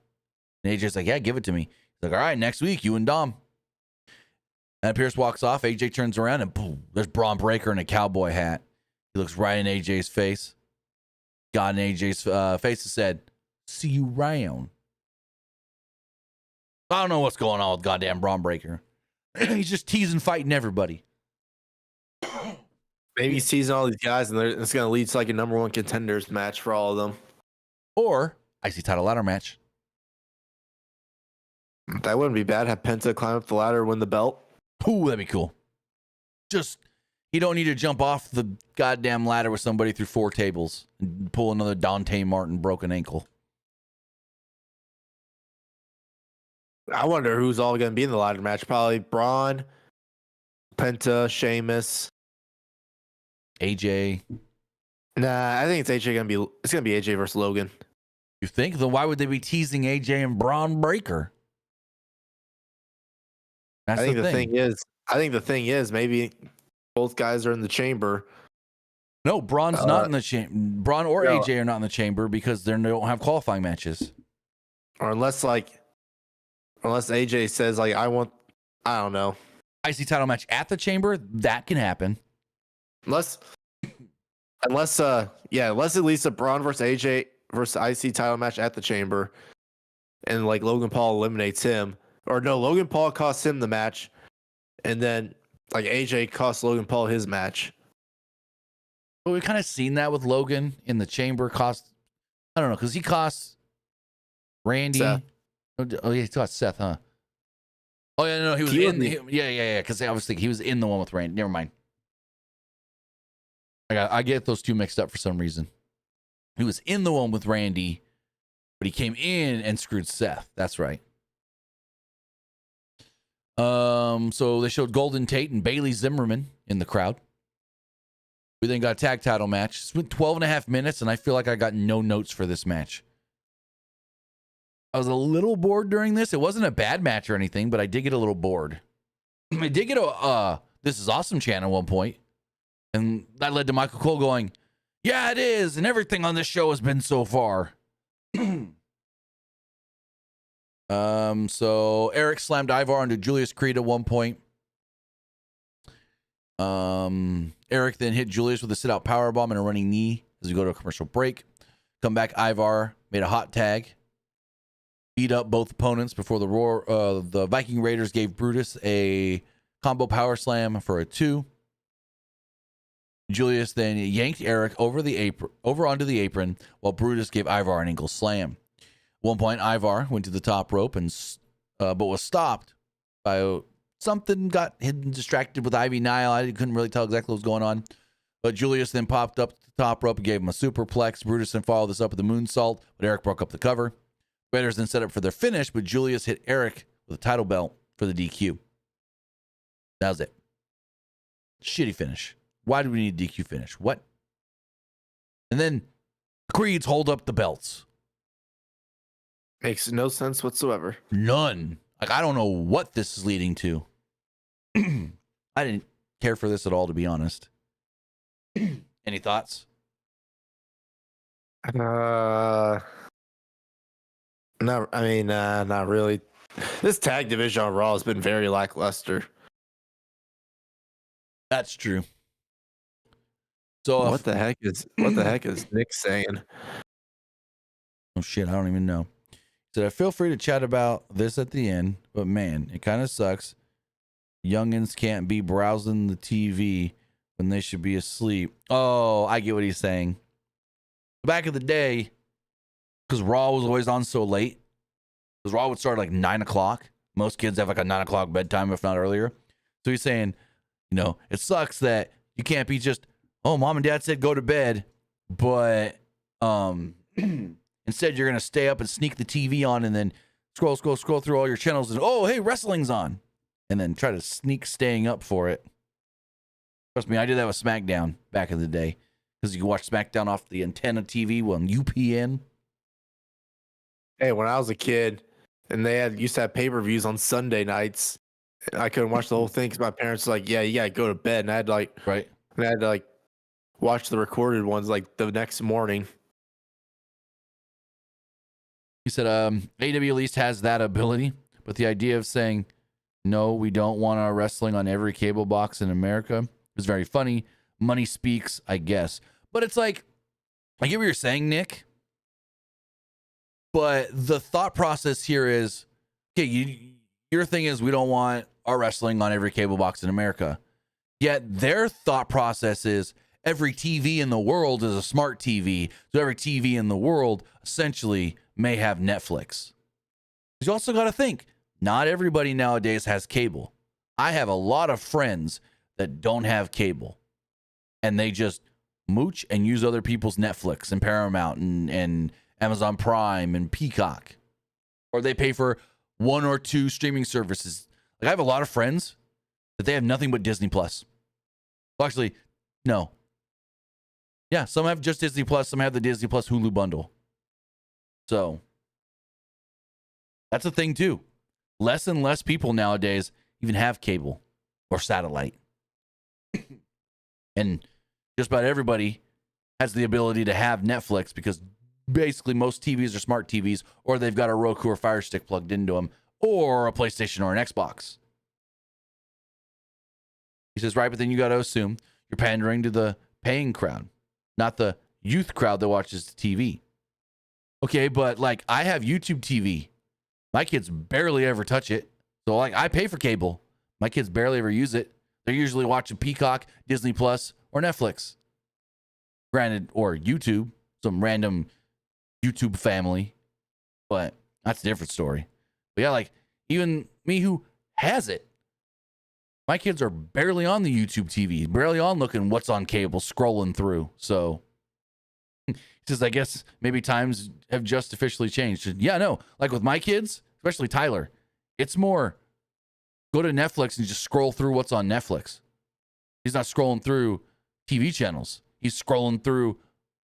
And AJ's like, yeah, give it to me. He's like, all right, next week, you and Dom. Adam Pearce walks off. AJ turns around, and boom, there's Braun Breaker in a cowboy hat. He looks right in AJ's face. Got in AJ's face and said, see you round. I don't know what's going on with goddamn Braun Breaker. He's just teasing, fighting everybody. Maybe he's teasing all these guys, and it's going to lead to like a number 1 contenders match for all of them. Or IC title ladder match. That wouldn't be bad. Have Penta climb up the ladder, win the belt. Ooh, that'd be cool. Just, you don't need to jump off the goddamn ladder with somebody through 4 tables and pull another Dante Martin broken ankle. I wonder who's all going to be in the ladder match. Probably Braun, Penta, Sheamus, AJ. Nah, I think it's gonna be AJ versus Logan. You think? Then why would they be teasing AJ and Braun Breaker? That's I think the thing is maybe both guys are in the chamber. No, Braun's not in the chamber. Braun or no. AJ are not in the chamber because they don't have qualifying matches. Or unless AJ says like I don't know. IC title match at the chamber, that can happen. Unless at least a Braun versus AJ versus IC title match at the chamber, and like Logan Paul eliminates him, or no, Logan Paul costs him the match, and then like AJ costs Logan Paul his match. But we've kind of seen that with Logan in the chamber. I don't know, because he costs Randy. Seth. Oh yeah, he cost Seth, huh? Oh yeah, no, he was yeah. Because I was thinking he was in the one with Randy. Never mind. I get those two mixed up for some reason. He was in the one with Randy, but he came in and screwed Seth. That's right. So they showed Golden Tate and Bailey Zimmerman in the crowd. We then got a tag title match. It's been 12 and a half minutes, and I feel like I got no notes for this match. I was a little bored during this. It wasn't a bad match or anything, but I did get a little bored. I did get a This Is Awesome chant at one point. And that led to Michael Cole going, yeah, it is. And everything on this show has been so far. So Eric slammed Ivar into Julius Creed at one point. Eric then hit Julius with a sit-out powerbomb and a running knee as we go to a commercial break. Come back, Ivar made a hot tag. Beat up both opponents before the Viking Raiders gave Brutus a combo power slam for a 2. Julius then yanked Eric over onto the apron while Brutus gave Ivar an ankle slam. At one point, Ivar went to the top rope but was stopped by something. Got hidden, distracted with Ivy Nile. I couldn't really tell exactly what was going on. But Julius then popped up to the top rope and gave him a superplex. Brutus then followed this up with a moonsault, but Eric broke up the cover. Raiders then set up for their finish, but Julius hit Eric with a title belt for the DQ. That was it. Shitty finish. Why do we need a DQ finish? What? And then Creeds hold up the belts. Makes no sense whatsoever. None. Like, I don't know what this is leading to. I didn't care for this at all, to be honest. Any thoughts? Not really. This tag division on Raw has been very lackluster. That's true. So What the heck is Nick saying? Oh shit, I don't even know. He said, I feel free to chat about this at the end, but man, it kind of sucks. Youngins can't be browsing the TV when they should be asleep. Oh, I get what he's saying. Back in the day, because Raw was always on so late, because Raw would start like 9 o'clock. Most kids have like a 9 o'clock bedtime, if not earlier. So he's saying, it sucks that you can't be just, oh, mom and dad said go to bed, but instead you're going to stay up and sneak the TV on and then scroll through all your channels and, oh, hey, wrestling's on. And then try to sneak staying up for it. Trust me, I did that with SmackDown back in the day. Because you can watch SmackDown off the antenna TV on UPN. Hey, when I was a kid and they used to have pay-per-views on Sunday nights, I couldn't watch the whole thing because my parents were like, yeah, you got to go to bed. And I had to watch the recorded ones like the next morning. He said, AEW at least has that ability, but the idea of saying, no, we don't want our wrestling on every cable box in America is very funny. Money speaks, I guess. But it's like, I get what you're saying, Nick. But the thought process here is, okay, your thing is we don't want our wrestling on every cable box in America. Yet their thought process is every TV in the world is a smart TV. So every TV in the world essentially may have Netflix. You also got to think, not everybody nowadays has cable. I have a lot of friends that don't have cable. And they just mooch and use other people's Netflix and Paramount and Amazon Prime and Peacock. Or they pay for 1 or 2 streaming services. Like, I have a lot of friends that they have nothing but Disney Plus. Well, actually, no. Yeah, some have just Disney Plus. Some have the Disney Plus Hulu bundle. So, that's a thing too. Less and less people nowadays even have cable or satellite. And just about everybody has the ability to have Netflix because basically most TVs are smart TVs, or they've got a Roku or Fire Stick plugged into them, or a PlayStation or an Xbox. He says, right, but then you got to assume you're pandering to the paying crowd, not the youth crowd that watches the TV. Okay, but like I have YouTube TV. My kids barely ever touch it. So like I pay for cable. My kids barely ever use it. They're usually watching Peacock, Disney Plus, or Netflix. Granted, or YouTube, some random YouTube family. But that's a different story. But yeah, like even me who has it, my kids are barely on the YouTube TV, barely on looking what's on cable, scrolling through. So he says, I guess maybe times have just officially changed. Yeah, no, like with my kids, especially Tyler, it's more go to Netflix and just scroll through what's on Netflix. He's not scrolling through TV channels. He's scrolling through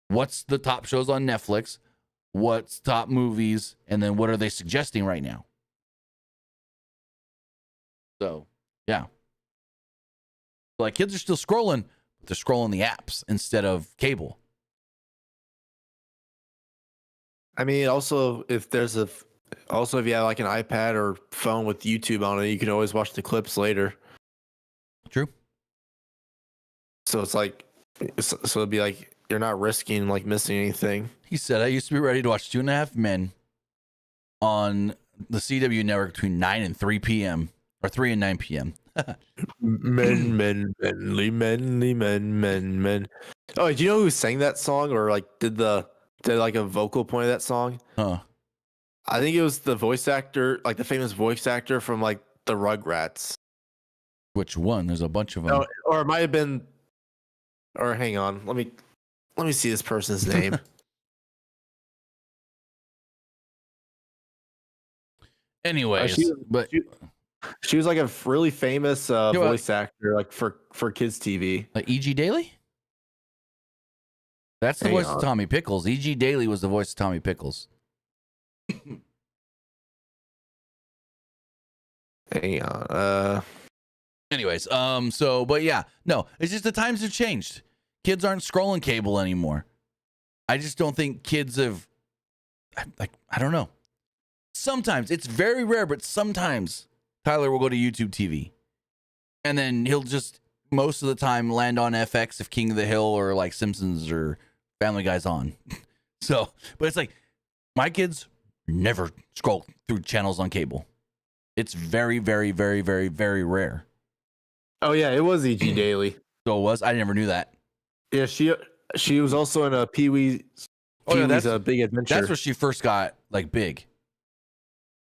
what's the top shows on Netflix, what's top movies, and then what are they suggesting right now. So, yeah. Like kids are still scrolling, but they're scrolling the apps instead of cable. I mean, also if you have like an iPad or phone with YouTube on it, you can always watch the clips later. True. So it's like, so it'd be like you're not risking like missing anything. He said, I used to be ready to watch 2.5 Men on the CW network between 9 and 3 p.m. or 3 and 9 p.m. men. Oh, do you know who sang that song or like did like a vocal point of that song? Huh. I think it was the voice actor, like the famous voice actor from like the Rugrats. Which one? There's a bunch of them. No, or it might have been. Or hang on, let me see this person's name. Anyways, She was like a really famous what? voice actor, like for kids TV. Like E.G. Daily? That's the Hang voice of on. Tommy Pickles. E.G. Daily was the voice of Tommy Pickles. Hang on. Anyways, but yeah, no, it's just the times have changed. Kids aren't scrolling cable anymore. I just don't think kids have, I don't know. Sometimes, it's very rare, but sometimes Tyler will go to YouTube TV. And then he'll just, most of the time, land on FX if King of the Hill or like Simpsons or Family Guy's on. So, but it's like, my kids never scroll through channels on cable. It's very, very, very, very, very rare. Oh yeah, it was E.G. Daily. So it was? I never knew that. Yeah, she was also in a Pee-wee's Big Adventure. That's where she first got like big.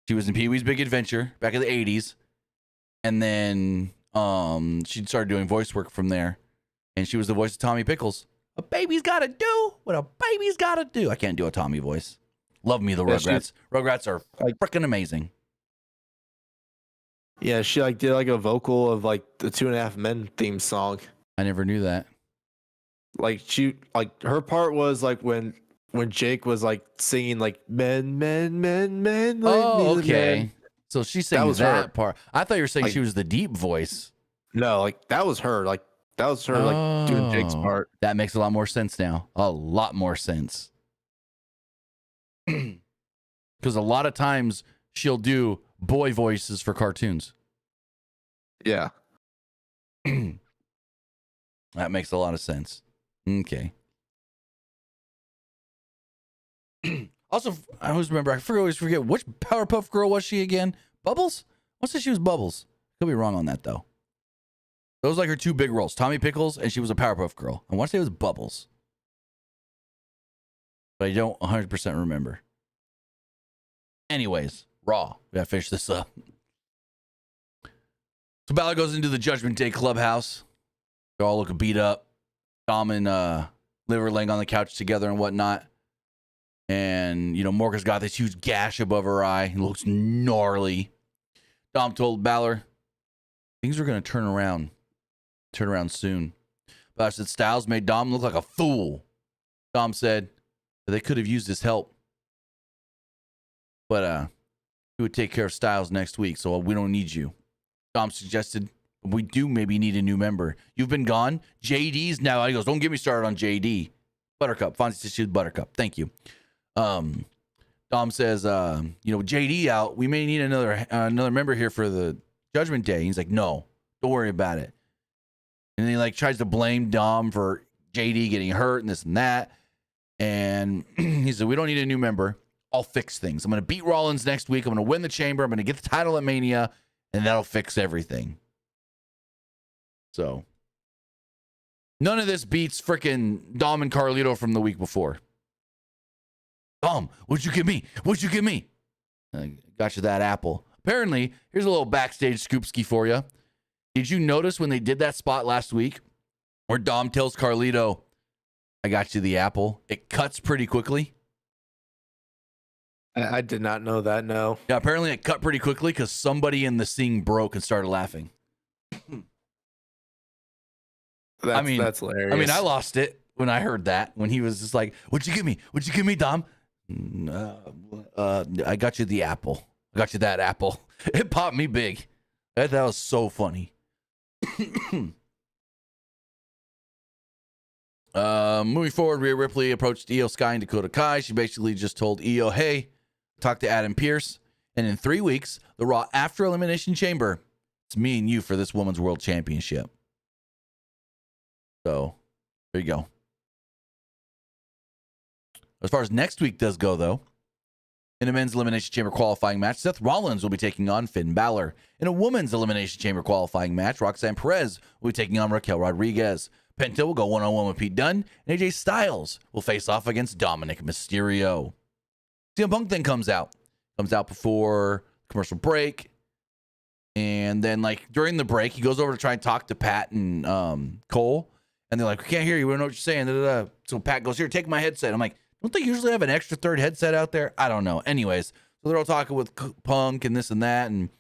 She was in Pee-wee's Big Adventure back in the 80s. And then she started doing voice work from there. And she was the voice of Tommy Pickles. A baby's gotta do what a baby's gotta do. I can't do a Tommy voice. Love me the Rugrats. Rugrats are freaking amazing. Yeah, she like did like a vocal of like the 2.5 Men theme song. I never knew that. Like her part was like when Jake was like singing like men. Oh, okay. So she sang that her part. I thought you were saying like, she was the deep voice. No, like that was her. Like that was her like doing Jake's part. That makes a lot more sense now. A lot more sense. Because a lot of times she'll do boy voices for cartoons. Yeah. That makes a lot of sense. Okay. Also, I always forget which Powerpuff Girl was she again? Bubbles? I want to say she was Bubbles. Could be wrong on that though. Those were like her two big roles, Tommy Pickles, and she was a Powerpuff Girl. I want to say it was Bubbles, but I don't 100% remember. Anyways, Raw. We gotta finish this up. So Balor goes into the Judgment Day clubhouse. They're all looking beat up. Dom and Liver laying on the couch together and whatnot. And, Morgan's got this huge gash above her eye. It looks gnarly. Dom told Balor, things are going to turn around soon. Balor said Styles made Dom look like a fool. Dom said they could have used his help. But he would take care of Styles next week, so we don't need you. Dom suggested we do maybe need a new member. You've been gone. JD's now. He goes, don't get me started on JD. Buttercup. Fonzie says she was Buttercup. Thank you. Dom says, JD out. We may need another member here for the Judgment Day. He's like, no, don't worry about it. And then he like tries to blame Dom for JD getting hurt and this and that. And he said, we don't need a new member. I'll fix things. I'm going to beat Rollins next week. I'm going to win the chamber. I'm going to get the title at Mania, and that'll fix everything. So none of this beats freaking Dom and Carlito from the week before. Dom, what'd you give me? What'd you give me? I got you that apple. Apparently, here's a little backstage scoopski for you. Did you notice when they did that spot last week where Dom tells Carlito, I got you the apple? It cuts pretty quickly. I did not know that, no. Yeah, apparently it cut pretty quickly because somebody in the scene broke and started laughing. That's hilarious. I mean, I lost it when I heard that, when he was just like, what'd you give me? What'd you give me, Dom? I got you the apple. I got you that apple. It popped me big. That was so funny. Moving forward, Rhea Ripley approached Io Sky and Dakota Kai. She basically just told Io, hey, talk to Adam Pearce. And in 3 weeks, the Raw after Elimination Chamber, it's me and you for this Women's World Championship. So, there you go. As far as next week does go, though, in a men's Elimination Chamber qualifying match, Seth Rollins will be taking on Finn Balor. In a women's Elimination Chamber qualifying match, Roxanne Perez will be taking on Raquel Rodriguez. Penta will go one-on-one with Pete Dunne, and AJ Styles will face off against Dominic Mysterio. CM Punk then comes out before commercial break, and then like during the break, he goes over to try and talk to Pat and Cole, and they're like, "We can't hear you. We don't know what you're saying." Da-da-da. So Pat goes, "Here, take my headset." I'm like, "Don't they usually have an extra third headset out there?" I don't know. Anyways, so they're all talking with Punk and this and that, and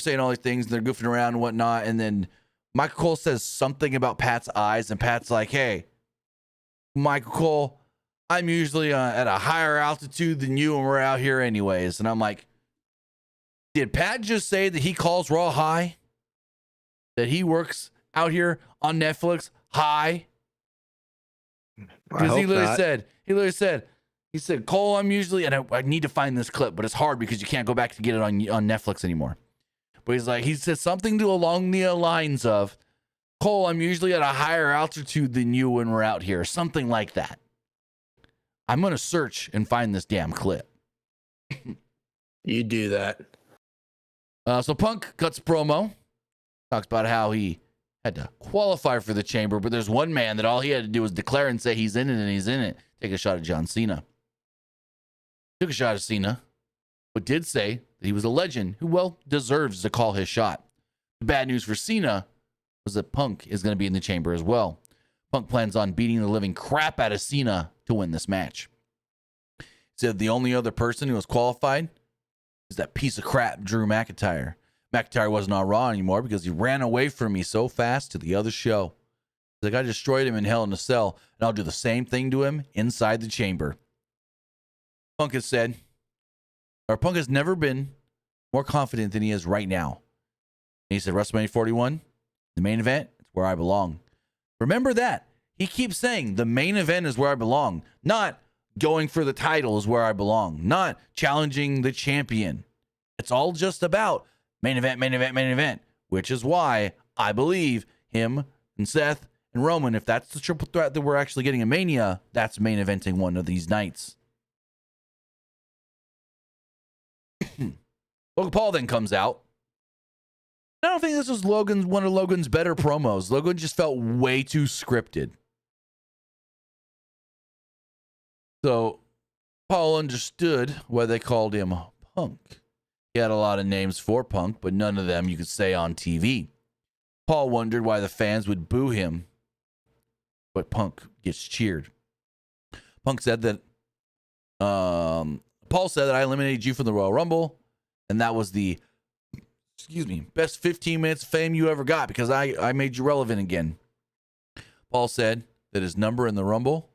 saying all these things, and they're goofing around and whatnot. And then Michael Cole says something about Pat's eyes, and Pat's like, hey, Michael Cole, I'm usually at a higher altitude than you, and we're out here anyways. And I'm like, did Pat just say that he calls Raw high? That he works out here on Netflix high? Because he literally said, Cole, I'm usually, and I need to find this clip, but it's hard because you can't go back to get it on Netflix anymore. But he said something along the lines of, Cole, I'm usually at a higher altitude than you when we're out here. Something like that. I'm going to search and find this damn clip. You do that. So Punk cuts a promo, talks about how he had to qualify for the chamber, but there's one man that all he had to do was declare and say he's in it, and he's in it. Take a shot at John Cena. Took a shot at Cena, but did say that he was a legend who, well, deserves to call his shot. The bad news for Cena was that Punk is going to be in the chamber as well. Punk plans on beating the living crap out of Cena to win this match. He said the only other person who was qualified is that piece of crap, Drew McIntyre. McIntyre wasn't on Raw anymore because he ran away from me so fast to the other show. Like, I destroyed him in Hell in a Cell, and I'll do the same thing to him inside the chamber. Punk has never been more confident than he is right now. And he said, WrestleMania 41, the main event, it's where I belong. Remember that. He keeps saying the main event is where I belong, not going for the title is where I belong, not challenging the champion. It's all just about main event, main event, main event, which is why I believe him and Seth and Roman, if that's the triple threat that we're actually getting a Mania, that's main eventing one of these nights. Logan Paul then comes out. I don't think this was one of Logan's better promos. Logan just felt way too scripted. So Paul understood why they called him Punk. He had a lot of names for Punk, but none of them you could say on TV. Paul wondered why the fans would boo him, but Punk gets cheered. Punk said that, Paul said that I eliminated you from the Royal Rumble, and that was the, best 15 minutes of fame you ever got because I made you relevant again. Paul said that his number in the Rumble,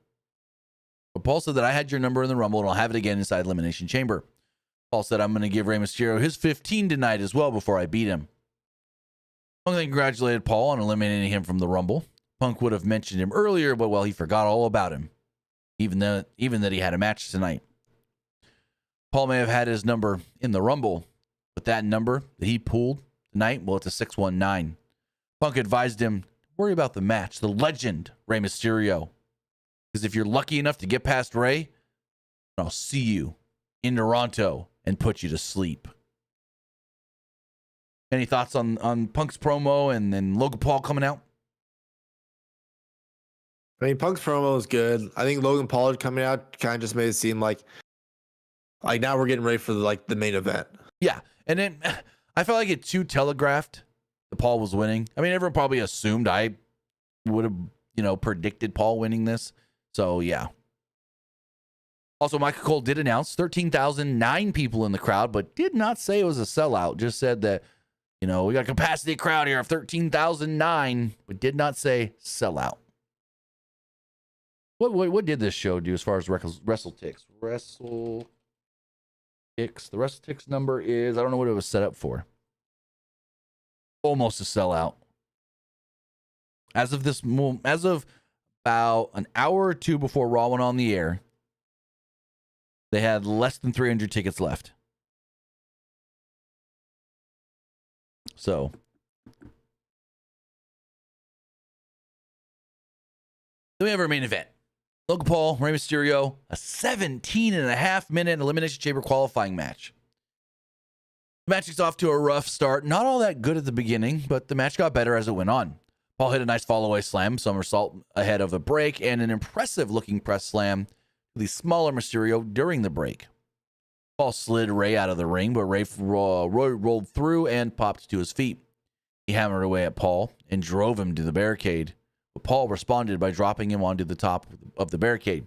but Paul said that I had your number in the Rumble and I'll have it again inside Elimination Chamber. Paul said I'm going to give Rey Mysterio his 15 tonight as well before I beat him. Punk then congratulated Paul on eliminating him from the Rumble. Punk would have mentioned him earlier, but well, he forgot all about him, even that he had a match tonight. Paul may have had his number in the Rumble, but that number that he pulled tonight, well, it's a 619. Punk advised him, worry about the match, the legend, Rey Mysterio. Because if you're lucky enough to get past Rey, I'll see you in Toronto and put you to sleep. Any thoughts on Punk's promo and then Logan Paul coming out? I mean, Punk's promo was good. I think Logan Paul coming out kind of just made it seem like now we're getting ready for the main event. Yeah, and then I felt like it too telegraphed that Paul was winning. I mean, everyone probably assumed I would have, predicted Paul winning this. So yeah. Also, Michael Cole did announce 13,009 people in the crowd, but did not say it was a sellout. Just said that, we got a capacity crowd here of 13,009, but did not say sellout. What did this show do as far as WrestleTix? WrestleTix. The WrestleTix number is, I don't know what it was set up for. Almost a sellout. As of about an hour or two before Raw went on the air, they had less than 300 tickets left. So, then we have our main event. Logan Paul, Rey Mysterio, a 17.5-minute Elimination Chamber qualifying match. The match gets off to a rough start. Not all that good at the beginning, but the match got better as it went on. Paul hit a nice fall-away slam, somersault ahead of the break, and an impressive-looking press slam to the smaller Mysterio during the break. Paul slid Rey out of the ring, but Rey rolled through and popped to his feet. He hammered away at Paul and drove him to the barricade. But Paul responded by dropping him onto the top of the barricade.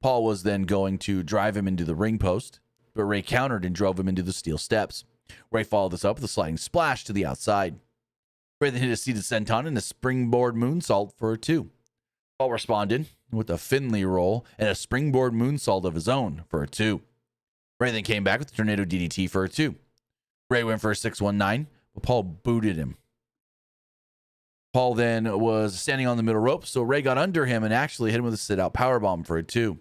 Paul was then going to drive him into the ring post, but Rey countered and drove him into the steel steps. Ray followed this up with a sliding splash to the outside. Ray then hit a seated senton and a springboard moonsault for a 2. Paul responded with a Finley roll and a springboard moonsault of his own for a 2. Ray then came back with a tornado DDT for a 2. Ray went for a 619, but Paul booted him. Paul then was standing on the middle rope, so Ray got under him and actually hit him with a sit-out powerbomb for a 2.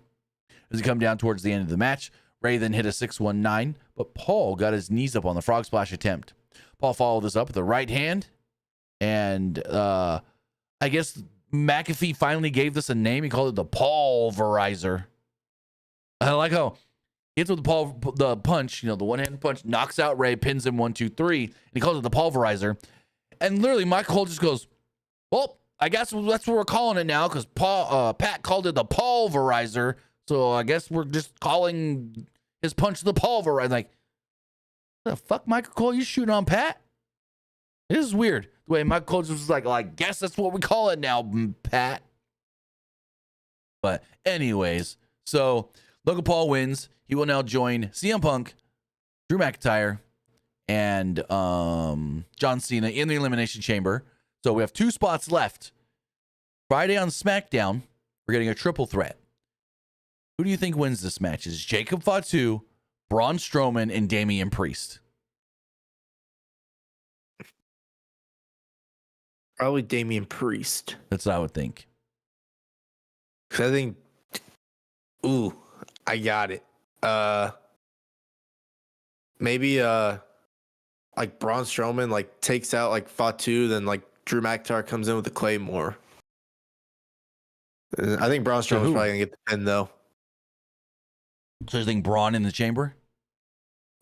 As he come down towards the end of the match, Ray then hit a 619, but Paul got his knees up on the frog splash attempt. Paul followed this up with a right hand, and I guess McAfee finally gave this a name. He called it the Paulverizer. I like how he hits with the punch, the one-handed punch, knocks out Ray, pins him 1, 2, 3, and he calls it the Paulverizer. And literally, Mike Cole just goes, well, I guess that's what we're calling it now because Pat called it the Paulverizer. So I guess we're just calling his punch the Paulverizer. Like, what the fuck, Michael Cole? You shooting on Pat? This is weird. The way Michael Cole just was like, well, I guess that's what we call it now, Pat. But anyways, so Logan Paul wins. He will now join CM Punk, Drew McIntyre, and John Cena in the Elimination Chamber. So we have 2 spots left. Friday on SmackDown, we're getting a triple threat. Who do you think wins this match? Is Jacob Fatu, Braun Strowman, and Damian Priest? Probably Damian Priest. That's what I would think. Because I think, I got it. Maybe like Braun Strowman like takes out like Fatu, then like Drew McIntyre comes in with the Claymore. I think Braun Strowman's probably gonna get the pin though. So you think Braun in the chamber?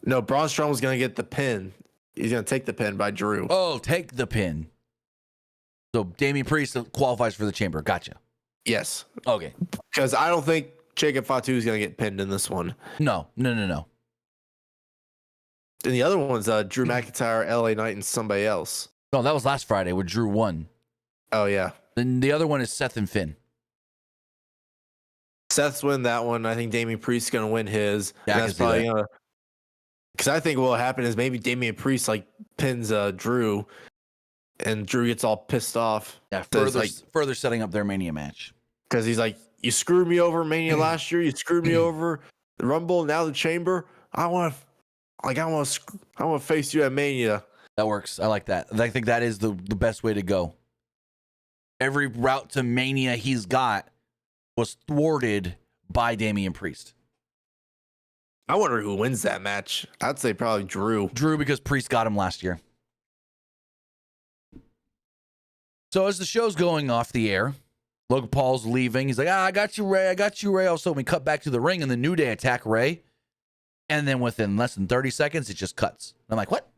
No, Braun Strowman's gonna get the pin. He's gonna take the pin by Drew. Oh, take the pin. So Damian Priest qualifies for the chamber. Gotcha. Yes. Okay. Because I don't think Jacob Fatu is gonna get pinned in this one. No. And the other one's Drew McIntyre, LA Knight, and somebody else. No, that was last Friday where Drew won. Oh yeah. Then the other one is Seth and Finn. Seth's win that one. I think Damian Priest's gonna win his. Yeah, that's probably gonna. Because I think what will happen is maybe Damian Priest like pins Drew, and Drew gets all pissed off. Yeah, further setting up their Mania match. Because he's like, you screwed me over Mania last year. You screwed me over the Rumble. Now the Chamber. I want to face you at Mania. That works. I like that. I think that is the best way to go. Every route to Mania he's got was thwarted by Damian Priest. I wonder who wins that match. I'd say probably Drew. Drew, because Priest got him last year. So as the show's going off the air, Logan Paul's leaving. He's like, I got you, Ray. I got you, Ray. Also, we cut back to the ring and the New Day attack Ray. And then within less than 30 seconds, it just cuts. I'm like, what?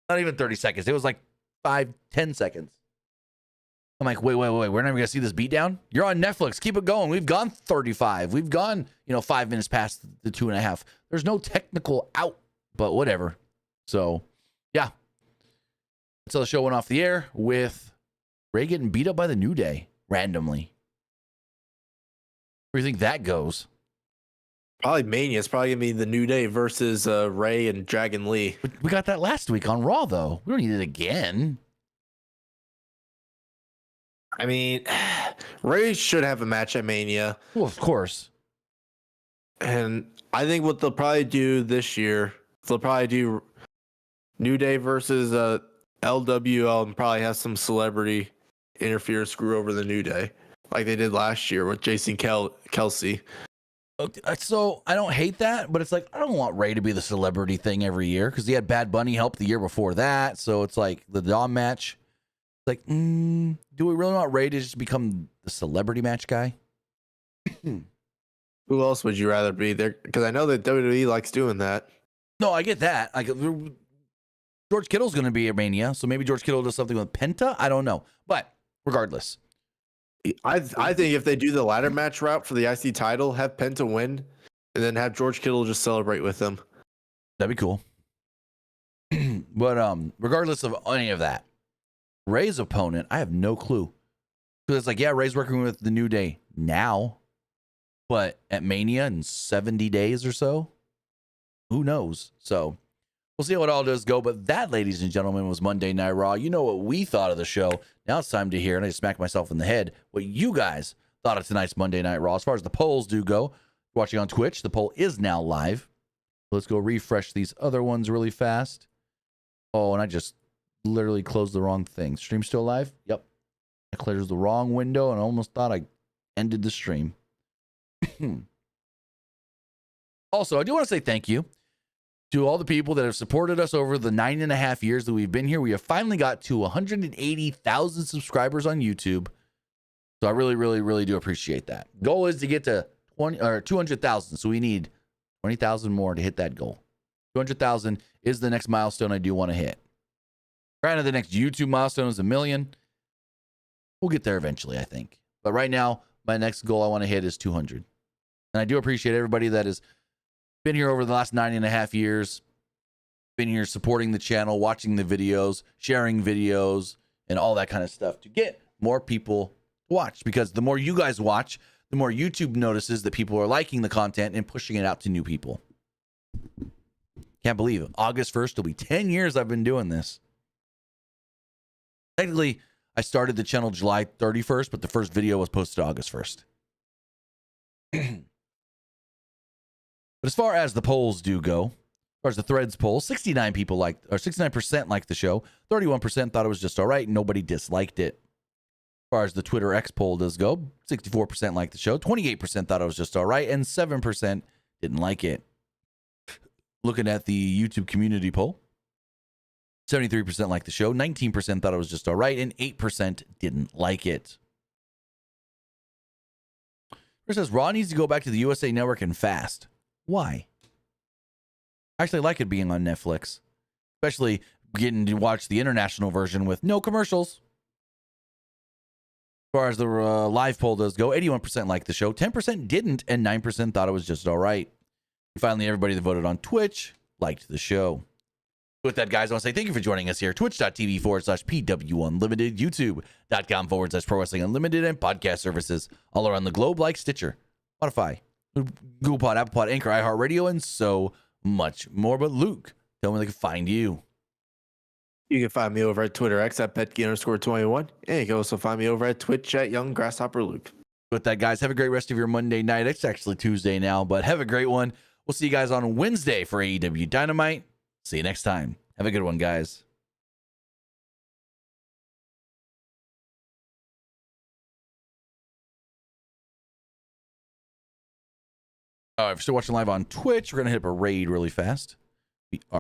Not even 30 seconds. It was like 5-10 seconds. I'm like, wait. We're not even going to see this beatdown? You're on Netflix. Keep it going. We've gone 35. We've gone, 5 minutes past the 2.5. There's no technical out, but whatever. So, yeah. So the show went off the air with Ray getting beat up by the New Day randomly. Where do you think that goes? Probably Mania. It's probably going to be the New Day versus Ray and Dragon Lee. But we got that last week on Raw, though. We don't need it again. I mean, Ray should have a match at Mania. Well, of course. And I think what they'll probably do this year, they'll probably do New Day versus LWL and probably have some celebrity interfere, screw over the New Day, like they did last year with Jason Kelsey. So I don't hate that, but it's like, I don't want Ray to be the celebrity thing every year because he had Bad Bunny help the year before that. So it's like the Dom match. Like, do we really want Ray to just become the celebrity match guy? Who else would you rather be there? Because I know that WWE likes doing that. No, I get that. Like, George Kittle's going to be at Mania, so maybe George Kittle does something with Penta. I don't know, but regardless, I think if they do the ladder match route for the IC title, have Penta win, and then have George Kittle just celebrate with them. That'd be cool. But regardless of any of that, Ray's opponent, I have no clue. Because it's like, yeah, Ray's working with the New Day now, but at Mania in 70 days or so, who knows? So We'll see how it all does go. But that, ladies and gentlemen, was Monday Night Raw. You know what we thought of the show. Now it's time to hear, and I just smacked myself in the head, what you guys thought of tonight's Monday Night Raw. As far as the polls do go, watching on Twitch, the poll is now live. Let's go refresh these other ones really fast. Oh, and I just literally closed the wrong thing. Stream still live? Yep. I closed the wrong window and I almost thought I ended the stream. Also, I do want to say thank you to all the people that have supported us over the 9.5 years that we've been here. We have finally got to 180,000 subscribers on YouTube. So I really, really, really do appreciate that. Goal is to get to 200,000. So we need 20,000 more to hit that goal. 200,000 is the next milestone I do want to hit. Granted, the next YouTube milestone is 1 million. We'll get there eventually, I think. But right now, my next goal I want to hit is 200. And I do appreciate everybody that has been here over the last 9.5 years, been here supporting the channel, watching the videos, sharing videos, and all that kind of stuff to get more people to watch. Because the more you guys watch, the more YouTube notices that people are liking the content and pushing it out to new people. Can't believe it. August 1st will be 10 years I've been doing this. Technically, I started the channel July 31st, but the first video was posted August 1st. But as far as the polls do go, as far as the threads poll, 69% liked the show, 31% thought it was just all right, and nobody disliked it. As far as the Twitter X poll does go, 64% liked the show, 28% thought it was just all right, and 7% didn't like it. Looking at the YouTube community poll, 73% liked the show, 19% thought it was just all right, and 8% didn't like it. It says Raw needs to go back to the USA Network and fast. Why? I actually like it being on Netflix, especially getting to watch the international version with no commercials. As far as the live poll does go, 81% liked the show, 10% didn't, and 9% thought it was just all right. And finally, everybody that voted on Twitch liked the show. With that, guys, I want to say thank you for joining us here. Twitch.tv/PW Unlimited, YouTube.com/Pro Wrestling Unlimited, and podcast services all around the globe like Stitcher, Spotify, Google Pod, Apple Pod, Anchor, iHeartRadio, and so much more. But Luke, tell me where they can find you. You can find me over at Twitter X at Petke_21. And you can also find me over at Twitch at Young Grasshopper Luke. With that, guys, have a great rest of your Monday night. It's actually Tuesday now, but have a great one. We'll see you guys on Wednesday for AEW Dynamite. See you next time. Have a good one, guys. All right, if you're still watching live on Twitch, we're going to hit up a raid really fast. We are